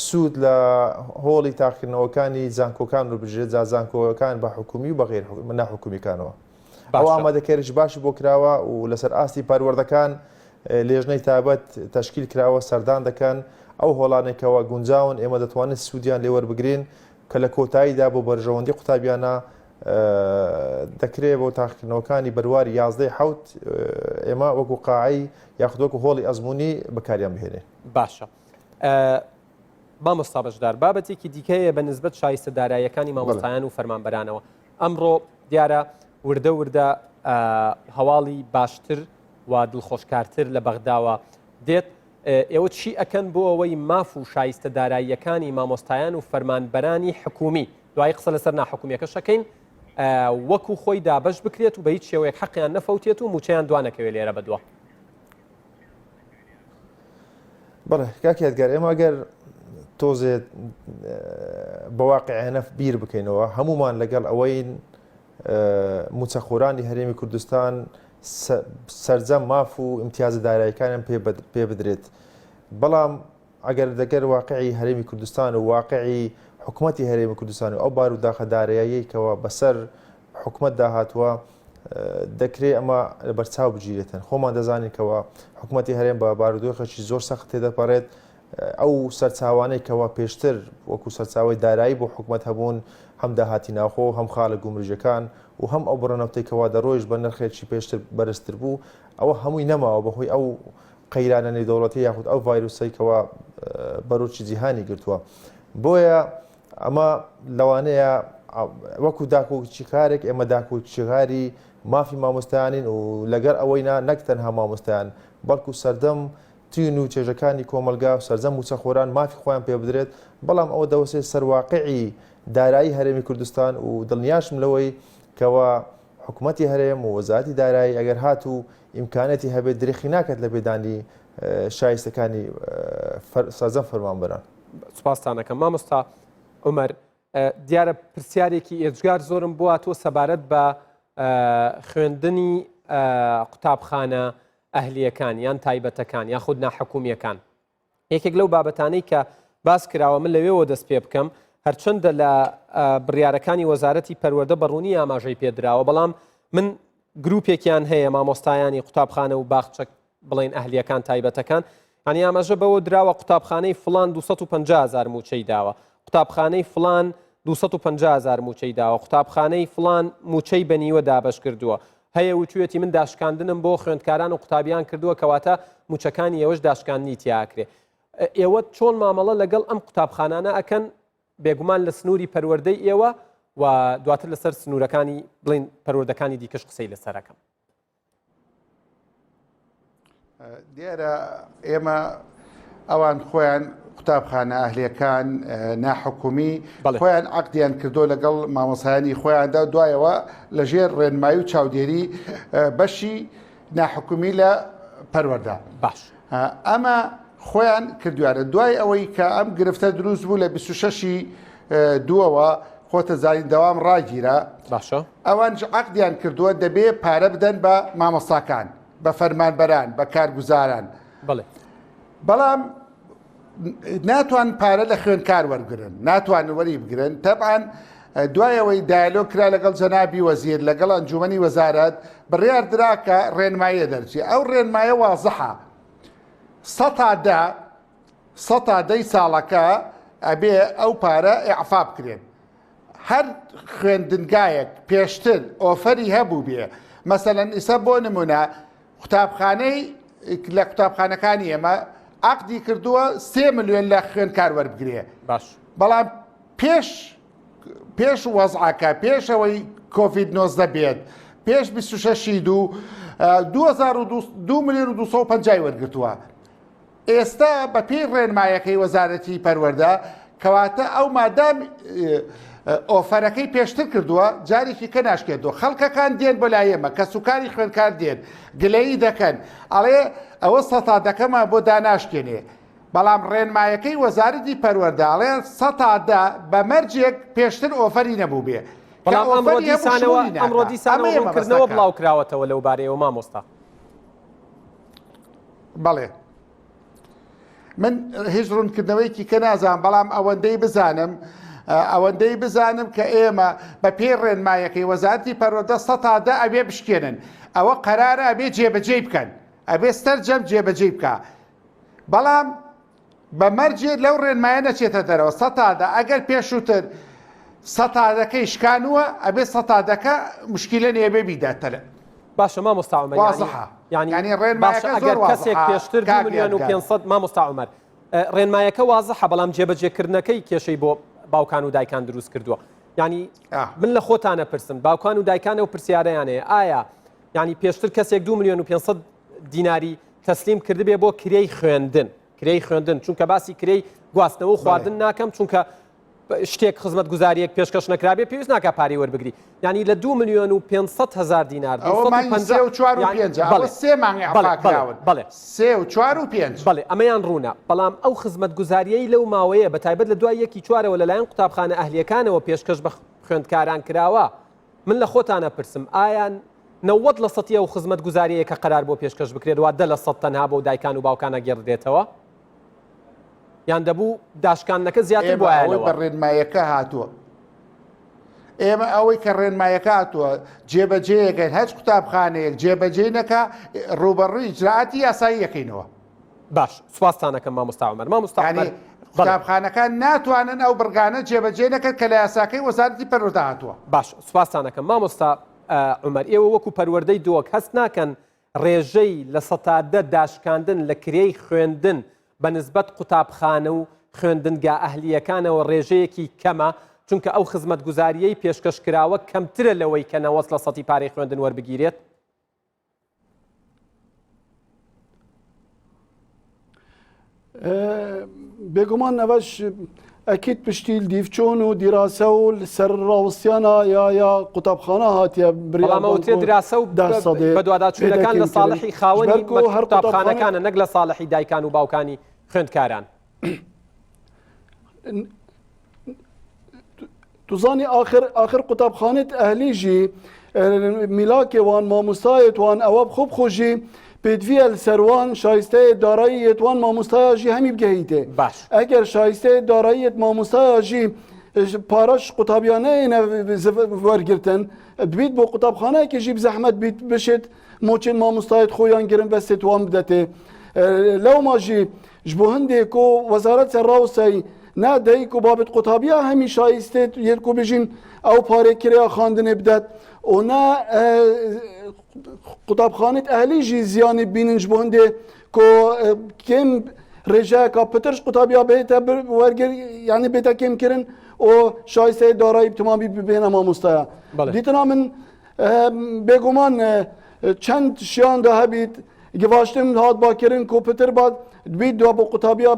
Speaker 2: سوود لە هۆڵی تاقیکردنەوەکانی زانکۆکان و بژێت زانکۆکان بە حکومی و بەغیر ناحکومیەکانەوە ئەو ئامادەکاریش باشی بۆ کراوە و لەسەر ئاستی پەروەردەکان لێژنەی تابەت تەشکیل کراوە سەردان دەکەن ئەو هۆڵانێکەوە گونجاون ئێمە دەتوانێت سوودیان لێوەربگرین کە لە کۆتاییدا بۆ بەرژەوەندی قوتابیانە دەکرێت بۆ تاقیکردنەوەکانی بەرواری 11 ئێمە وەکو قاعی یاخودوەکو هۆڵی ئەزمموی بەکاریان بهێنێ
Speaker 1: باشە مامۆستا بەشدار بابەتێکی دیکەیە بە نسبەت شایستە داراییەکانی مامۆستایان و فەرمانبەرانەوە ئەمڕۆ دیارە وردە هەواڵی باشتر و دڵخۆشکارتر لە بەغداوە دێت ئێوە چی ئەکەن بۆ ئەوەی ماف و شایستە داراییەکانی مامۆستایان و فەرمانبەرانی حکومی دوای قسە لەسەر ناحکومیەکە شەکەین وەکو خۆی دابش بکرێت و بە هیچ شێوەیەک حەقیان نەفەوتێت و موچەیان دوانەکەوێت لێرە بەدووە
Speaker 2: بەڵێ کاکیاتگار ئێمە ئەگەر تۆزێت بەواقعێنە بیر بکەینەوە هەمومان لەگەڵ ئەوەین موچەخۆرانی هەرێمی کوردستان سەرجەم ماف و ئیمتیازە داراییەکانیان پێ بدرێت بەڵام ئەگەر دەگەر واقعی هەرێمی کوردستان و واقعی حکوومەتی هەرێمی کوردستان و ئەو بار و داخەداراییەکەوە بەسەر حکوومەت داهاتوە دەکرێت ئەمە بەرچاو بگیرێتن خۆمان دەزانینکەوە حکوومەتی هەرێم بە بارودۆخێکی زۆر سەخت تێدەپەڕێت ئەو سەرچاوانەی کەوا پێشتر وەکو سەرچاوی دارایی بۆ حکوومەت هەبوون هەم داهاتی ناخۆ هەم خاڵە گومرجەکان و هەم ئەو بڕەنەوتێکەوە دەڕۆیش بە نرخێکی پێشتر بەرزتر بوو ئەوە هەمووی نەماوە بەهۆی ئەو قەیرانە نێودەوڵەتی یاخود ئەو ڤایرۆسەیەکەوە بەرۆکی جیهانی گرتووە بۆیە ئەمە لەوانەیە وەکو داکۆچی کارێک ئێمە داکۆچیغاری مافی مامۆستایانین و لەگەر ئەوەینا نەک تەنها مامۆستایان بەڵکو سەردەم تین و چێژەکانی کۆمەلگا و سەرجەم موچەخۆران مافی خۆیان پێ بدرێت بەڵام ئەوە دەوەسێت سەرواقعی دارایی هەرێمی کوردستان و دڵنیاشم لەوەی کەوا حکوومەتی هەرێم و وەزارەتی دارایی ئەگەر هات و ئیمکانەتی هەبێت درێخی ناکات لە بێدانی شایستەکانی سەرجەم فەرمانبەران
Speaker 1: سوپاسانەکەم مامۆستا عومەر دیارە پرسیارێکی ئێجگار زۆرم بووە تۆ سەبارەت بە خوێندنی قوتابخانە ئەهلیەکان یان تایبەتەکان یاخود ناحکومیەکان یەکێک لەو بابەتانەی کە باس کراوە من لەوێەوە دەست پێ بکەم هەرچەندە لە بڕیارەکانی وەزارەتی پەروەردە بەڕوونی ئاماژەی پێدراوە بەڵام من گروپێکیان هەیە مامۆستایانی قوتابخانە و باخچەک بڵێن ئەهلیەکان تایبەتەکان هەنی ئاماژە بەوە دراوە قوتابخانەی فلان 250,000 موچەی داوە قوتابخانەی فلان 250,000 موچەی داوە قوتابخانەی فلان موچەی بەنیوە دابش کردووە هەیە وتوێتی من داشکاندنم بۆ خوێندکاران و قوتابیان کردووە کەواتە موچەکانی ئێوەش داشکاندنی تیاکرێ ئێوە چۆن مامەڵە لەگەڵ ئەم قوتابخانانە ئەکەن بێگومان لە سنووری پەروەردەی ئێوە و دواتر لەسەر سنوورەکانی بڵین پەروەردەکانی دیکەش قسەی لەسەرەکەم
Speaker 3: دیارە ئێمە ئەوان خۆیان قوتابخانە ئەهلیەکان ناحکومی خۆیان عەقدیان کردو لەگەڵ مامۆسایانی خۆیاندا دوایەوە لەژێر ڕێنمایی و چاودێری بەشی ناحکومی لە پەروەردە
Speaker 1: باش
Speaker 3: ئەمە خۆیان کردوارە دوای ئەوەی کە ئەم گرفتە دروست بوو لە 26 دووەوە خۆتە زانین دەوام ڕاگیرە
Speaker 1: باشە
Speaker 3: ئەوان عەقدیان کردووە دەبێ پارە بدەن بە مامۆستاکان بە فەرمانبەران بە کارگوزاران بەڵام ناتوان پارە لە خوێندکار وەرگرن ناتوان وەری بگرن تەبعاً دوایەوەی دایلۆگ کرا لەگەڵ جەنابی وەزیر لەگەڵ ئەنجومەنی وەزارەت بڕیار دراکە ڕێنمایە دەرچی ئەو ڕێنمایە وازەحە 100 ساڵەکە ئەبێ ئەو پارە ئیعفا بکرێن هەر خوێندنگایەک پێشتر ئۆفەری هەبوو بێ مەسەلەن ئیسە بۆ نمونە قوتابخانەی لە قوتابخانەکانی ئێمە عەقدی کردووە 3 ملیۆن لە خوێندکار وەربگرێ
Speaker 1: باش
Speaker 3: بەڵام پێش وەزعەکە پێشەوەی کۆڤید 19 بێت پێش 26 دوو 2 ملیۆن و 250 وەرگرتووە ئێستا بە پێی ڕێنمایەکەی وەزارەتی پەروەردە کەواتە ئەو مادام ئۆفەرەکەی پێشتر کردووە جارێکی کە ناشکێتەوە خەڵکەکان دێن بۆ لای ئێمە کە سوکاری خوێندکار دێن گلەیی دەکەن ئەڵێ ئەوە سەتادەکەمە بۆ داناشکێنێ بەڵام ڕێنمایەکەی وەزارەتی پەروەردە ئەڵێ سەتادا بە مەرجێک پێشتر ئۆفەری نەبوو بێ
Speaker 1: بەڵام ئەمڕۆ دیسانەوە ڕوونکردنەوە بڵاو کراوەتەوە لەو بارەیەوە مامۆستا
Speaker 3: بەڵێ من هیچ ڕوونکردنەوەیکی کە نازانم بەڵام ئەوەندەی بزانم کە ئێمە بە پێی ڕێنمایەکەی وەزارەتی پەروەردە سەتادا ئەبێ بشکێنن ئەوە قەرارە ئەبێ جێبەجێ بکەن ئەبێ سەرجەم جێبەجێ بکە بەڵام بە مەرجێ لەو ڕێنمایە نەچێتە دەرەوە سەتادا ئەگەر پێشووتر سەتادەکەی شکانووە ئەبێ سەتادەکە مشکلە نێبێ بیداتەرە
Speaker 1: باشە مامۆستا عومەر
Speaker 3: ینی ڕێنمایەکە زۆر
Speaker 1: کەسێک پێشتر 2 ملیۆن و 500 مامۆستا عومەر ڕێنمایەکە وازەحە بەڵام جێبەجێکردنەکەی کێشەی بۆ باوکان و دایکان دروست کردووە ینی من لە خۆتانە پرسم باوکان و دایکانە و پرسیارەیانەیە ئایا ینی پێشتر کەسێک 2 ملیۆن و 500 دیناری تەسلیم کردبێ بۆ کرێی خوێندن چونکە باسی کرێی گواستنەوە و خواردن ناکەم چونکە شتێک خزمەت گوزاریەک پێشکەش نەکرابێ پێویست ناکە پاری وەربگری ینی لە 2 ملیۆن و 500,000 دینار بەڵێ ئەمەیان ڕوونە بەڵام ئەو خزمەت گوزاریەی لەو ماوەیە بە تایبەت لە دوای 1/4ەوە لەلایەن قوتابخانە ئەهلیەکانەوە پێشکەش بە خوێندکاران کراوە من لە خۆتانە پرسم ئایا 90% ئەو خزمەت گوزاریەیە کە قەرار بۆ پێشکەش بکرێت وا 10% تەنها بۆ دایکان و باوکانە گێڕدێتەوە یان دەبوو داشکانەکە زیاتر بۆ
Speaker 3: بە ڕێنمایەکە هاتووە ئێمە ئەوەی کە ڕێنمایەکە هاتووە جێبەجێیەکەین هەچ قوتابخانەیەک جێبەجێ نەکە ڕوبەڕووی ئیجراعاتی یاسایی یەکەینەوە
Speaker 1: باش سوپاسانەکەم مامۆستا عومەر
Speaker 3: قوتابخانەکان ناتوانن ئەو بڕگانە جێبەجێ نەکرد کە لە یاساکەی وەزارەتی پەروەردە هاتووە
Speaker 1: باش سوپاسانەکەم مامۆستا عومەر ئێوە وەکو پەروەردەی دۆک هەست ناکەن ڕێژەی لە 100 داشکاندن لە کرێی خوێندن بە نسبەت قوتابخانە و خوێندنگا ئەهلیەکانەوە ڕێژەیەکی کەمە چونکە ئەو خزمەت گوزاریەی پێشکەشکراوە کەمترە لەوەی کە نەوەست لە 100 پارەی خوێندن وەربگیرێت
Speaker 4: بێگومان نەوەش ئەکید پشتیل دیفچۆن و دیراسە و سەر ڕاوستیانە یا قوتابخانە هاتیە
Speaker 1: بەڵامەوتێ دراسە و بەدواداچوونەکان لە ساڵحی خاوەنی قوتابخانەکانە نەک لە ساڵحی دایکان و باوکانی خوێندکاران
Speaker 4: توزانی آخر قوتابخانەت ئەهلیژی میلاکێوان مامۆستایەتوان ئەوە خوب خۆشی پێدویە سەروان شایستەیە داراییەتوان مامۆستایەژی هەمی بگەیتێ
Speaker 1: باش
Speaker 4: ئەگەر شایستەیە داراییەت مامۆستایەژی پارەش قوتابیانەیە وەرگرتن ببیت بۆ قوتابخانەیەکیژی بزەحمەت بیت بشێت مۆچێن مامۆستایەت خۆیان گرن بەستێت وان بدەتێ لەو ماژی ji bo hindê ku Wezaret Serrawsayî nedayî ku babet qutabiya hemî şayîstê yê ku bijîn ew parêkiriya xandinê bidet û ne qutabxanît ehlî jî ziyanî bînin ji bo hindê ku kêm rêjeyeka pitir ji qutabiya bête wergir yanî bête kêm kirin û şayîsteyê darayî timamî bibêne mamostaya. Dîtina min bêguman çend şiyan da hebît givaştim hat bakirin ku pitir bat bît da bo qutabiya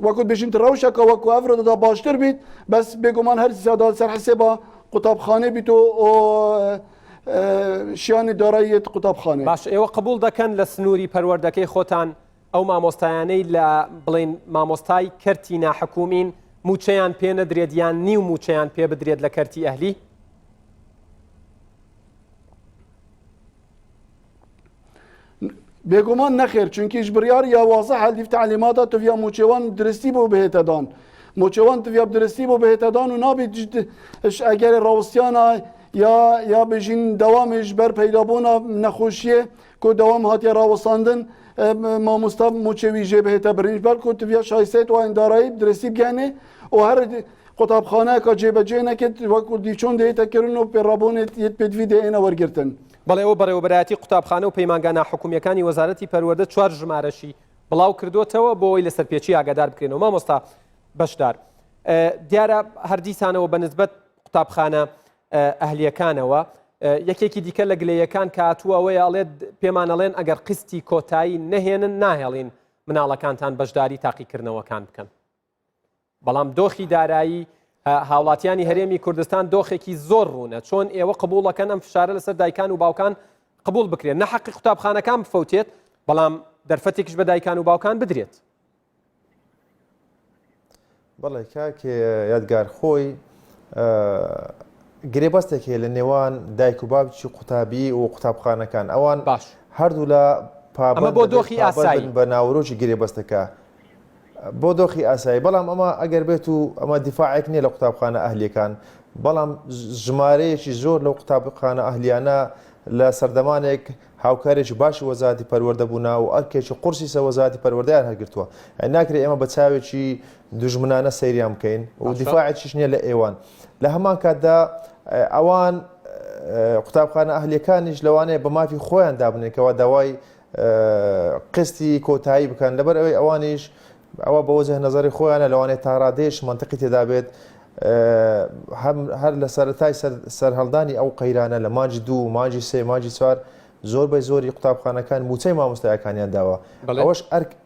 Speaker 4: wekû bêjin rewşeka wekû evre da baştir bît bes bêguman her ziyada ser hesêba qutabxanê bît û şiyanê darayiyê qutabxanê.
Speaker 1: باش ئێوە قبول دەکەن لە سنووری پەروەردەکەی خۆتان ئەو مامۆستایانەی لە بڵێن مامۆستای کەرتی ناحکومین موچەیان پێ نەدرێت یان نیو موچەیان پێ بدرێت لە کەرتی ئەهلی؟
Speaker 4: بێگومان نەخێر چونکی ji biryarî ya wazih heldîv telemata tuviya moçewan diristî bû bihête dan. Moçewan tuviya diristî bû bihête dan û nabî egerê rawistiyana ya bijîn dewamê ji ber peydabûna nexweşiyê ku dewam hatiye rawistandin mamosta moçewî jê bihête birin ber ku tuviya şayîsteyê wan darayî diristî bigihîne û her qutabxaneyeka cêbecê neket wekû dîçûn dê tekirin û pêrabûnê yê pêdivî dê êne wergirtin.
Speaker 1: بەڵێ ئەوە بەڕێوەبەرایەتی قوتابخانە و پەیمانگە ناحکومیەکانی وەزارەتی پەروەردە 4 ژمارەشی بڵاو کردوتەوە بۆ ئەوەی لەسەر پێچی ئاگادار بکرێنەوە مامۆستا بەشدار دیارە هەردیسانەوە بەنسبەت قوتابخانە ئەهلیەکانەوە یەکێکی دیکە لە گلەیەکان کە هاتووە ئەوەیە ئەڵێت پێمان ئەڵێن ئەگەر قستی کۆتایی نەهێنن ناهێڵین مناڵەکانتان بەشداری تاقیکردنەوەکان بکەن بەڵام دۆخی دارایی هاوڵاتیانی هەرێمی کوردستان دۆخێکی زۆر ڕوونە چۆن ئێوە قبولەکەن ئەم فشارە لەسەر دایکان و باوکان قبول بکرێن نە حەقی قوتابخانەکان بفەوتێت بەڵام دەرفەتێکیش بە دایکان و باوکان بدرێت.
Speaker 2: بەڵێ کاکێ یادگار خۆی گرێبەستێکی لە نێوان دایک و باوکی قوتابی و قوتابخانەکان ئەوان
Speaker 1: باش
Speaker 2: هەردوو لە
Speaker 1: پابند بۆ دۆخی ئاسایی
Speaker 2: بە ناوڕۆژی گرێبەستەکە بۆ دۆخی ئاسایی بەڵام ئەمە ئەگەر بێت و ئەمە دیفاعێک نییە لە قوتابخانە ئەهلیەکان بەڵام ژمارەیەکی زۆر لەو قوتابخانە ئەهلیانە لە سەردەمانێک هاوکارێکی باشی وەزارەتی پەروەردە بوونا و ئەرکێکی قورسی سە وەزارەتی پەروەردەیان هەرگرتووە ناکرێت ئێمە بە چاوێکی دوژمنانە سەیریان بکەین و دیفاعێکیش نییە لە ئێوان لە هەمان کاتدا ئەوان قوتابخانە ئەهلیەکانیش لەوانەیە بە مافی خۆیان دابنێکەوە داوای قستی کۆتایی بکەن لەبەر ئەوەی ئەوانیش ئەوە بە وەجه نەزەری خۆیانە لەوانێت تا ڕادێش منتقی تێدا بێت هەر لە سەرەتای سەرهەڵدانی ئەو قەیرانە لە مانجی 2 مانجی 3 مانجی 4 زۆر بە زۆری قوتابخانەکان موچەی مامۆستایەکانیان داوە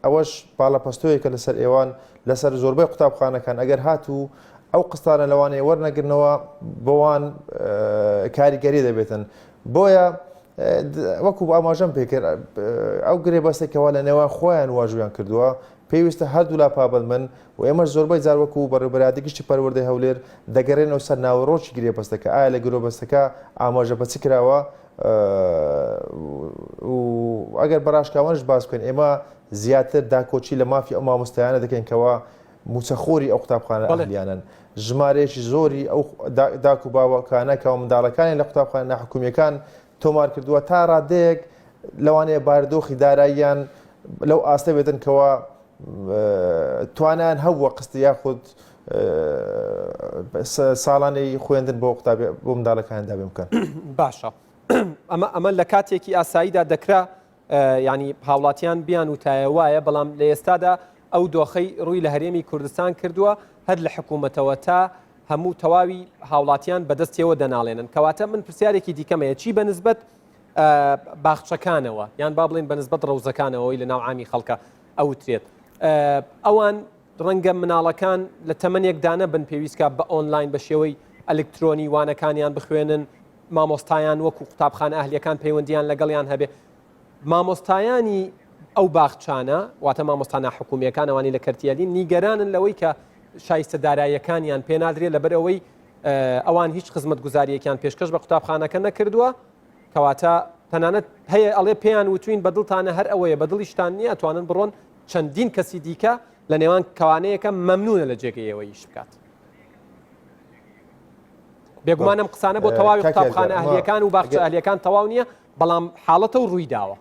Speaker 2: ئەوەش پاڵەپەستۆیەکە لەسەر ئێوان لەسەر زۆربەی قوتابخانەکان ئەگەر هاتوو ئەو قستانە لەوانەیە وەرنەگرنەوە بۆوان کاریگەری دەبێتن بۆیە وەکو ئاماژەم پێکرد ئەو گرێبەستێکەوە لە نێوان خۆیان واژویان کردووە پێویستە هەردوو لا پابند من و ئێمەش زۆربەی جار وەکو بەڕێوەبەرایەتی گشتی پەروەردەی هەولێر دەگەڕێنەوە سەر ناوەڕۆژی گرێبەستەکە ئایا لە گرێبەستەکە ئاماژە بە چ کراوە و ئەگەر بەڕاشکاوانش باس بکەین ئێمە زیاتر داکۆچی لە مافی ئەو مامۆستایانە دەکەین کەەوە موچەخۆری ئەو قوتابخانە ئەهلیانن ژمارەیەکی زۆری ئەو داک و باوەکانە کە منداڵەکانی لە قوتابخانە ناحکومیەکان تۆمار کردووە تا ڕادەیەک لەوانەیە باردۆخی داراییان لەو ئاستە بێتن کەەوە توانیان هەبووە قستی یاخود ساڵانەی خوێندن بۆ قوتابی بۆ منداڵەکان دابێ بکەن
Speaker 1: باشە ئەمە لە کاتێکی ئاساییدا دەکرا ینی هاوڵاتیان بیان وتایە وایە بەڵام لە ئێستادا ئەو دۆخەی ڕووی لە هەرێمی کوردستان کردووە هەر لە حکوومەتەوە تا هەموو تەواوی هاوڵاتیان بەدەستیەوە دەناڵێنن کەواتە من پرسیارێکی دیکەمەیە چی بەنسبەت باخچەکانەوە یان با بڵێن بەنسبەت ڕەوزەکانەوەی لە ناو عامی خەڵکە ئەوترێت ئەوان ڕەنگە مناڵەکان لە تەمەنێکدانە بن پێویستکە بە ئۆنلاین بە شێوەی ئەلکترۆنی وانەکانیان بخوێنن مامۆستایان وەکو قوتابخانە ئەهلیەکان پەیوەندیان لەگەڵیان هەبێ مامۆستایانی ئەو باخچانە واتە مامۆستا ناحکومیەکان ئەوانی لە کەرتیەلی نیگەرانن لەوەی کە شایستە داراییەکانیان پێ نادرێت لەبەر ئەوەی ئەوان هیچ خزمەت گوزاریەکیان پێشکەش بە قوتابخانەکە نەکردووە کەواتە تەنانەت هەیە ئەڵێ پێیان وتوین بەدڵتانە هەر ئەوەیە بەدڵیشتان نییە توانن بڕۆن چەندین کەسی دیکە لە نێوان کەوانەیەکە مەمنونە لە جێگەیەوەیش بکات بێگومانم قسانە بۆ تەواوی قوتابخانە ئەهلیەکان و باخچە ئەهلیەکان تەواو نییە بەڵام حاڵەتە و ڕوویداوە.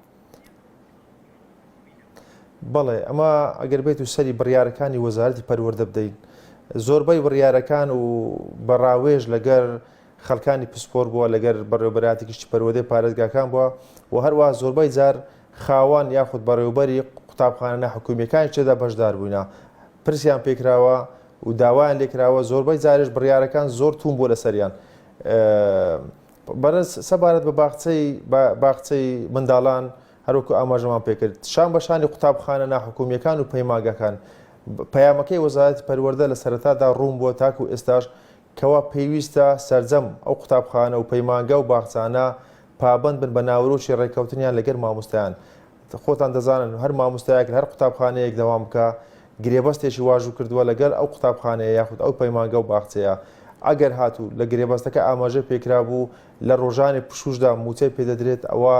Speaker 2: بەڵێ ئەمە ئەگەر بێت و سەری بڕیارەکانی وەزارەتی پەروەردە بدەین زۆربەی بڕیارەکان و بەڕاوێژ لەگەر خەڵکانی پسپۆر بووە لەگەر بەڕێوەبەراتی گشتی پەروەردەی پارێزگاکان بووە و هەروە زۆربەی جار خاوان یاخود بەڕێوەبەری قوتابخانە ناحکومیەکانی چێدا بەشدار بووینە پرسیان پێکراوە و داوایان لێکراوە زۆربەی جارش بڕیارەکان زۆر توم بووە لەسەریان. بەرز سەبارەت بە باخچەی منداڵان هەروکو ئاماژەمان پێکرد شان بەشانی قوتابخانە ناحکومیەکان و پەیمانگەکان پەیامەکەی وەزارەتی پەروەردە لە سەرەتادا ڕوون بووە تاکو ئێستاش کەوا پێویستە سەرجەم ئەو قوتابخانە و پەیمانگە و باخچانە پابند بن بە ناوەڕۆکی ڕێککەوتنیان لەگەر مامۆستایان. خۆتان دەزانن هەر مامۆستایەک هەر قوتابخانەیەک دەوام بکە گرێبەستێکی واژوو کردووە لەگەر ئەو قوتابخانەیە یاخود ئەو پەیمانگە و باخچەیە ئەگەر هاتوو لە گرێبەستەکە ئاماژە پێکرا بوو لە ڕۆژانی پشوشدا موچەی پێدەدرێت ئەوە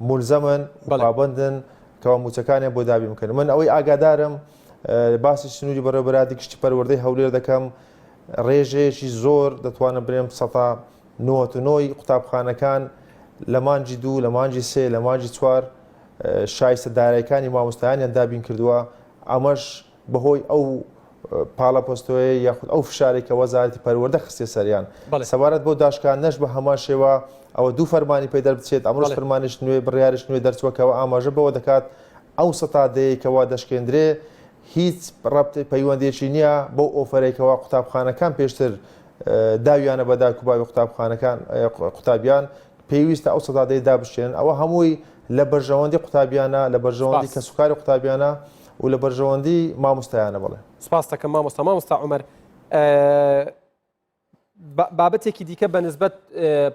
Speaker 2: مولزەمن پابندن کەوا موچەکانیان بۆ دابی بکەن. من ئەوەی ئاگادارم باسی سنووری بەڕێوەبەراتی گشتی پەروەردەی هەولێر دەکەم ڕێژەیەکی زۆر دەتوانم برێم 99 قوتابخانەکان لە مانجی 2 لە مانجی 3 لە مانجی 4 شایستەدارەکانی مامۆستایانیان دابین کردووە ئەمەش بەهۆی ئەو پاڵەپۆستۆیە یاخود ئەو فشارێک کە وەزارەتی پەروەردە خستێ سەریان سەبارەت بۆ داشکاندنەش بە هەمان شێوە ئەوە دوو فەرمانی پێ دەربچێت ئەمڕۆژ فەرمانیش نوێ بڕیارش نوێ دەرچووەکەوە ئاماژە بەوە دەکات ئەو سەتادەیەکەوە دەشکێندرێ هیچ ڕەبت پەیوەندێکی نییە بۆ ئۆفەرێکەوە قوتابخانەکان پێشتر داویانە بەدا کوباوی قوتابخانەکان قوتابیان پێویستە ئەو سەتادەی دابشێن ئەوە هەمووی لە بەرژەوەندی قوتابیانە لە بەرژەوەندی کەسوکاری قوتابیانە و لە بەرژەوەندی مامۆستایانە. بڵێ
Speaker 1: سپاس دەکەم مامۆستا عومەر. بابەتێکی دیکە بە نسبەت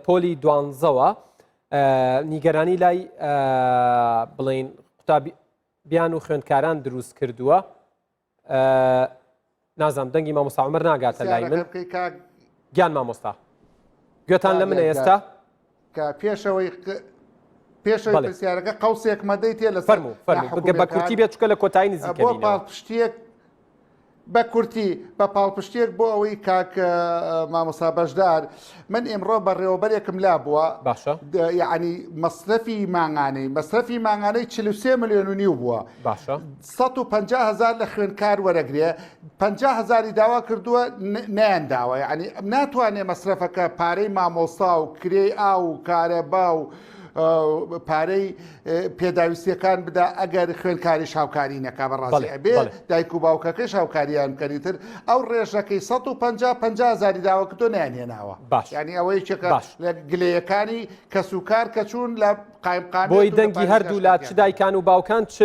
Speaker 1: پۆلی دوانزەوە نیگەرانی لای بڵین قوتابیان و خوێندکاران دروست کردووە نازانم دەنگی مامۆستا عومەر ناگاتە لای من گیان مامۆستا گوێتان لە منە ئێستا
Speaker 3: پێشەوەی پرسیارەکە قەوسێک مەدەی تێ لە
Speaker 1: فەرموو بە کورتی بێت چکە لە کۆتایی نزیکەبینەوە
Speaker 3: بۆ پاڵپشتێک بە کورتی بە پاڵپشتێک بۆ ئەوەی کاک مامۆستا بەشدار من ئێمڕۆ بەڕێوەبەرێکم لا بووە
Speaker 1: باشە
Speaker 3: یعنی مەصرفی مانگانەی 43 ملیۆن و نیو بووە
Speaker 1: باشە
Speaker 3: 150,000 لە خوێندکار وەرەگرێ 50,000 داوا کردووە نەیانداوە یعنی ناتوانێ مەصرفەکە پارەی مامۆستا و کرێی ئاو و کارەبا و پارەی پێداویستیەکان بدا ئەگەر خوێندکاری شاوکاری نەکا بەڕاستی ئەبێ دایک و باوکەکە شاوکاریان بکەریتر ئەو ڕێژەکەی 150,000 داوا کردو نیانهێناوە ینی ئەوەی چێکە لە گلەیەکانی کەسوکار کە چوون لە قایمقامی
Speaker 1: بۆی دەنگی هەردوو لا چ دایکان و باوکان چ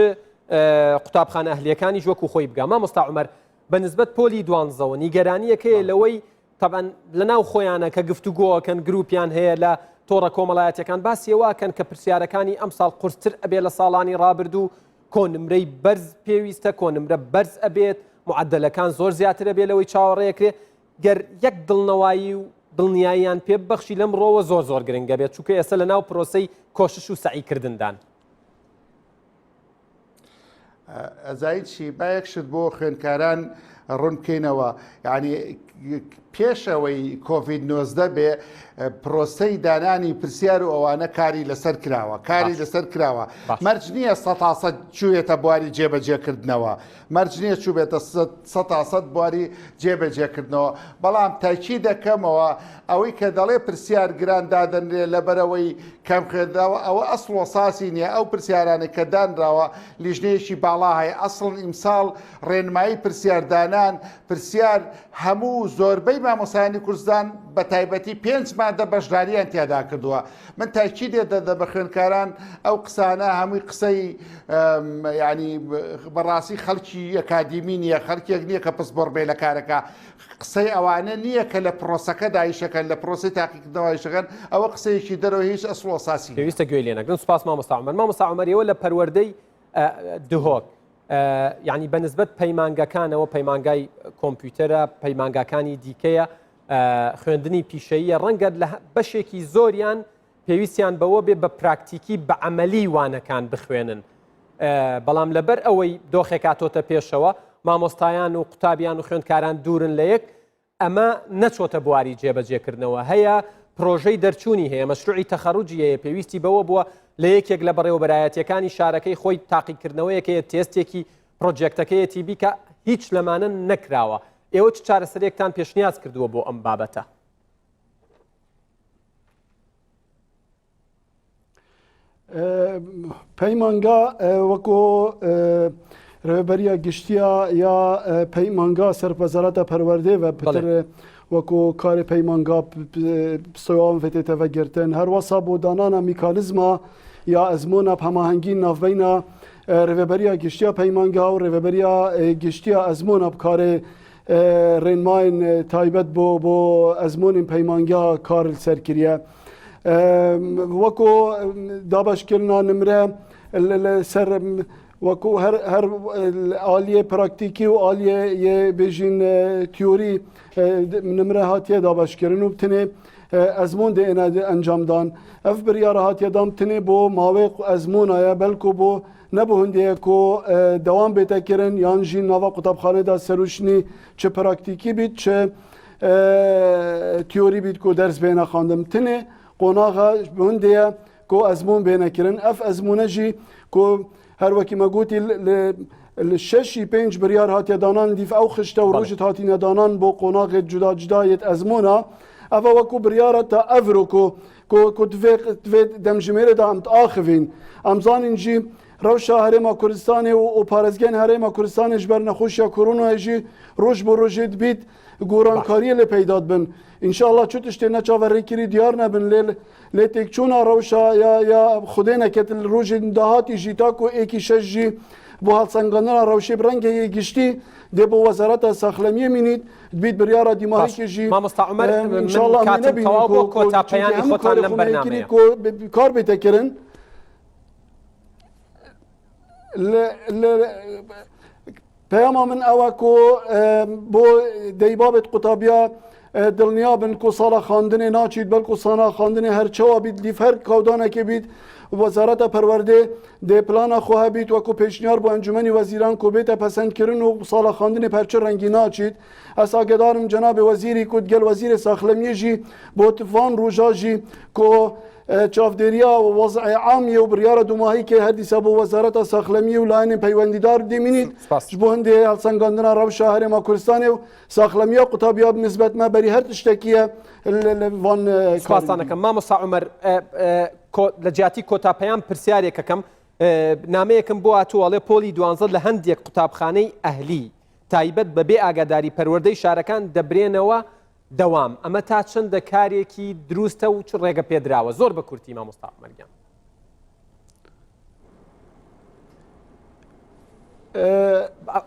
Speaker 1: قوتابخانە ئەهلیەکانی وەکو خۆی بگە. مامۆستا عومەر بە نسبەت پۆلی دوانزەوە نیگەرانیەکەیە لەوەی طبعا لەناو خۆیانە کە گفتوگۆکەن گروپیان هەیە لە تۆڕە کۆمەڵایەتەکان باسیێواکەن کە پرسیارەکانی ئەم ساڵ قورستر ئەبێ لە ساڵانی ڕابردوو کۆنمرەی بەرز پێویستە کۆنمرە بەرز ئەبێت معدلەکان زۆر زیاتر ئەبێ لەوەی چاوەڕێکرێ گەر یەک دڵنەوایی و دڵنیاییان پێ بەخشی لەم ڕۆوە زۆر گرنگە بێت چونکە ئێستا لە ناو پرۆسەی کۆشش و سعیکردندان.
Speaker 3: ئەزایچی بایەکشت بۆ خوێندکاران ڕوون بکەینەوە یعنی پێشەوەی کۆڤید-19 بێ پرۆسەی دانانی پرسیار و ئەوانە کاری لەسەر کراوە مەرج نییە 100% چووێتە بواری جێبەجێکردنەوە مەرج نییە چوو بێتە 100% بواری جێبەجێکردنەوە بەڵام تاکی دەکەمەوە ئەوەی کە دەڵێ پرسیار گران دادەنرێ لەبەرەوەی کەم خوێندراوە ئەوە ئەسڵ وەساسی نییە ئەو پرسیارانە کە دانراوە لیژنەیەکی باڵا هەیە ئەسڵ ئیمساڵ ڕێنمایی پرسیاردانان پرسیار هەموو زۆربەی مامۆسایانی کوردستان بە تایبەتی 5 مادە بەشداریان تیادا کردووە. من تاکی دێدەدە بە خوێندکاران ئەو قسانە هەمووی قسەی ینی بەڕاستی خەڵکی ئەکادیمی نییە خەڵکێک نییە کە پس بڕبێ لە کارەکە قسەی ئەوانە نییە کە لە پرۆسەکە دایشەکەن لە پرۆسی تاقیکردنەوەیشەکەن ئەوە قسەیەکی دەرەوە هیچ ئەسڵ وەساسی
Speaker 1: پێویستە گوێ لێ نەگرن. سوپاس مامۆستا عومەر. مامۆستا عومەریەوە لە پەروەردەی دهۆک یعنی بەنسبەت پەیمانگەکانەوە پەیمانگای کۆمپیوتەرە پەیمانگاکانی دیکەیە خوێندنی پیشەیە ڕەنگە لە بەشێکی زۆریان پێویستیان بەوە بێ بە پراکتیکی بە عەمەلی وانەکان بخوێنن بەڵام لەبەر ئەوەی دۆخێک هاتۆتە پێشەوە مامۆستایان و قوتابیان و خوێندکاران دوورن لە یەک ئەمە نەچۆتە بواری جێبەجێکردنەوە هەیە پرۆژەی دەرچوونی هەیە مەشروعی تەخەڕوجی هەیە پێویستی بەوە بووە لە یەکێک لە بەڕێوەبەرایەتیەکانی شارەکەی خۆی تاقیکردنەوەیەکەیە تێستێکی پرۆجێکتەکەیەتی بیکە هیچ لەمانە نەکراوە ئێوە چ چارەسەرێکتان پێشنیاز کردووە بۆ ئەم بابەتە
Speaker 4: پەیمانگا وەکو ڕێبەریە گشتیا یا پەیمانگا سەرپەزارەتە پەروەردەی و پتر وەکو کاری پەیمانگا پسەوان فێتێتەوە گرتن هەروەسا بۆ دانانە میکانزمە یا ئەزمۆنە هەماهەنگی ناوبەینە ڕێبەریە گشتیا پەیمانگا و ڕێبەریە گشتیا ئەزمۆنە بکارێ ڕێنماین تایبەت بۆ ئەزمۆنین پەیمانگا کار سەرکردە وەکو دابشکردنا نمرە سەر وەکو هەر ئالیە پراکتیکی و ئالیە بێژین تیۆری نمرە هاتیە دابشکردن و بتنێ ئەزمۆن دێنە ئەنجامدان ئەف بریارە هاتیەدام بتنێ بۆ ماوەی ئەزمۆنایە بەلکو بۆ نەبوو هەندەیە کۆ دەوام بێتەکردن یان ژی ناوە قوتابخانەدا سەروشنی چ پراکتیکی بیت چ تیۆری بیت کۆ دەرس بێنە خواندن بتنێ قۆناغا هەندەیە کۆ ئەزمۆن بێنەکردن ئەف ئەزمونە ژی کۆ هەروەکی مەگوتی شەشی پێنج بریار هاتیەدانان دیف ئەو خشتە و ڕۆژت هاتیینەدانان بۆ قۆناغێت جودا جدایەت ئەزمۆنە ئەوە وەکو بریارە تا ئەڤرۆکۆ کۆ دوێت دەمژمێرەدا ئەم ئاخڤین ئەمزانین جی ڕەوشە هەرێما کوردستانی و پارێزگەن هەرێما کوردستانیش بەر نەخۆشیە کۆرۆنایژی ڕۆژ بۆ ڕۆژێت بیت گۆڕانکاریە لێ پەیداد بن ئینشاءالله چ تشتێ نەچاوەڕێکیری دیار نەبن لێ تێکچوونا ڕەوشە یا خودێنەکەت ڕۆژێ داهاتی ژی تاکو ئێکی شەژی بۆ هەڵسەنگاندنا ڕەوشێ ڕەنگە گشتی دێ بۆ وەزارەتە ساخلەمیە مینیت بیت بریارە دیماریکێژی کار بێتەکردن پەیاما من ئەوە کۆ بۆ دەیبابێت قوتابیا دڵنیا بن کۆ ساڵە خواندنێ ناچیت بەلکو ساڵە خواندنێ هەرچەوە بیت لیف هەر کاودانێکی بیت وەزارەتە پەروەردێ دێ پلانە خۆها بیت وەکو پێشنیار بۆ ئەنجومەنی وەزیران کۆ بێتە پەسەندکردن و ساڵە خواندنی پەرچە ڕەنگی ناچیت ئەس ئاگدارم جەنابێ وەزیری کوت گەل وەزیرێ ساخلەمیێژی بۆ تفان ڕۆژاژی کۆ چاودێریە و وەزعی عامیە و بریارە دوماهی کە هەردیسە بۆ وەزارەتە ساخلەمی و لایەنێ پەیوەندیدار دێمینیت بۆ هەندێ هەڵسەنگاندنا ڕەوشە هەرێما کوردستانی و ساخلەمیە قوتابیا بنسبەتمە بەری هەر تشتێکیە وان
Speaker 1: سپاسانەکەم مامۆستا عومەر لە جیاتی کۆتاپەیان پرسیارێکەکەم نامەیەکم بۆ هاتووەڵێ پۆلی 12 لە هەندێک قوتابخانەی ئەهلی تایبەت بەبێ ئاگاداری پەروەردەی شارەکان دەبرێنەوە دەوام ئەمە تا چەندە کارێکی دروستە و چ ڕێگە پێدراوە زۆر بە کورتی مامۆستا عومەرگیان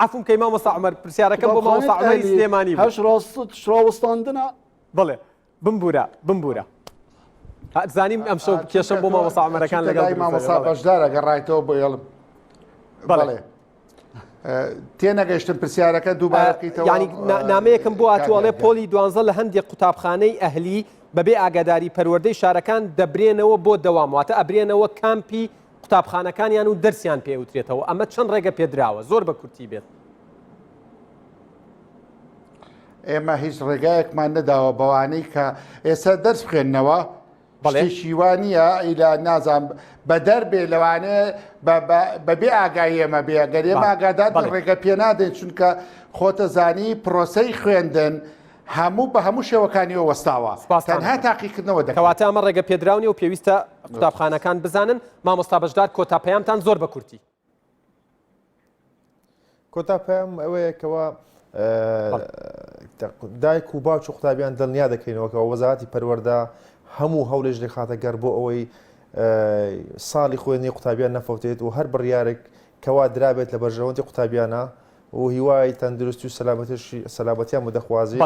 Speaker 1: عفوم کەی مامۆستا عومەر پرسیارەکەم بۆ مامۆستا عومەری سلێمانی
Speaker 4: هەش ڕاوەستاندنە
Speaker 1: بڵێ بمبورە زانیم ئەم شەو کێشەم بۆ مامۆستا عومەرەکان لەگەڵ
Speaker 3: مامۆستا بەشدارە گەڕایتەوە بۆ هێڵم بەڵێ تێنەگەیشتن پرسیارەکە دووبارەکەیتەوە
Speaker 1: ینی نامەیەکم بۆ هاتووەڵێ پۆلی 12 لە هەندێک قوتابخانەی ئەهلی بەبێ ئاگاداری پەروەردەی شارەکان دەبرێنەوە بۆ دەوام واتە ئەبرێنەوە کامپی قوتابخانەکانیان و دەرسیان پێوترێتەوە ئەمە چەند ڕێگە پێدراوە زۆر بە کورتی بێت
Speaker 3: ئێمە هیچ ڕێگایەکمان نەداوە بەوانەی کە ئێستا دەرس بخێننەوە شیوانیە ئیلا نازان بە دەربێ لەوانەیە بەبێ ئاگای ئێمە بێگەرێمە ئاگادار ڕێگە پێ نادێن چونکە خۆتە زانی پرۆسەی خوێندن هەموو بە هەموو شێوەکانیەوە وەستاوە تەنها تاقیکردنەوە دەکەوێت
Speaker 1: کەواتە ئەمە ڕێگە پێدراونی و پێویستە قوتابخانەکان بزانن مامۆستا بەشدار کۆتاپەیامتان زۆر بە کورتی
Speaker 2: کۆتاپەیام ئەوەیەکەوە دایک و باوچ و قوتابیان دڵنیا دەکەینەوەکەوە وەزارەتی پەروەردە هەموو هەوڵێش لێ خاتە گەر بۆ ئەوەی ساڵی خوێنی قوتابیان نەفەوتێت و هەر بڕیارێک کەوا درابێت لە بەرژەوەندی قوتابیانە و هیوای تەندروستی و سەلامەتیان بۆ دەخوازێت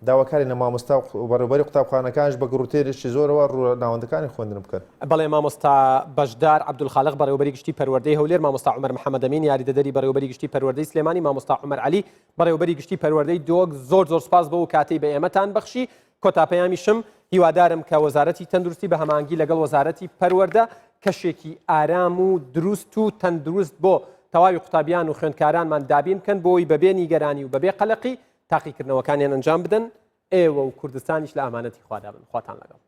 Speaker 2: داواکاری نە مامۆستا و بەڕێوەبەری قوتابخانەکانش بە گروتێرێکی زۆرەوە ڕوو ناوەندەکانی خوێندن بکەن.
Speaker 1: بەڵێ مامۆستا بەشدار عەبدولخالق بەڕێوەبەری گشتی پەروەردەی هەولێر، مامۆستا عومەر محەممەد ئەمین یاریدەدەری بەڕێوەبەری گشتی پەروەردەی سلێمانی، مامۆستا عومەر عەلی بەڕێوەبەری گشتی پەروەردەی دۆک زۆر سپاس بۆ کاتەی بە ئێمەتان بەخشی. کۆتاپەیامیشم هیوادارم کە وەزارەتی تەندروستی بە هەمانگی لەگەڵ وەزارەتی پەروەردە کەشێکی ئارام و دروست و تەندروست بۆ تەواوی قوتابیان و خوێندکارانمان دابین بکەن بۆی بەبێ نیگەرانی و بەبێ قەلەقی تاقیکردنەوەکانیان ئەنجام بدەن ئێوە و کوردستانیش لە ئامانەتی خوادا بن خواتان لەگەڵ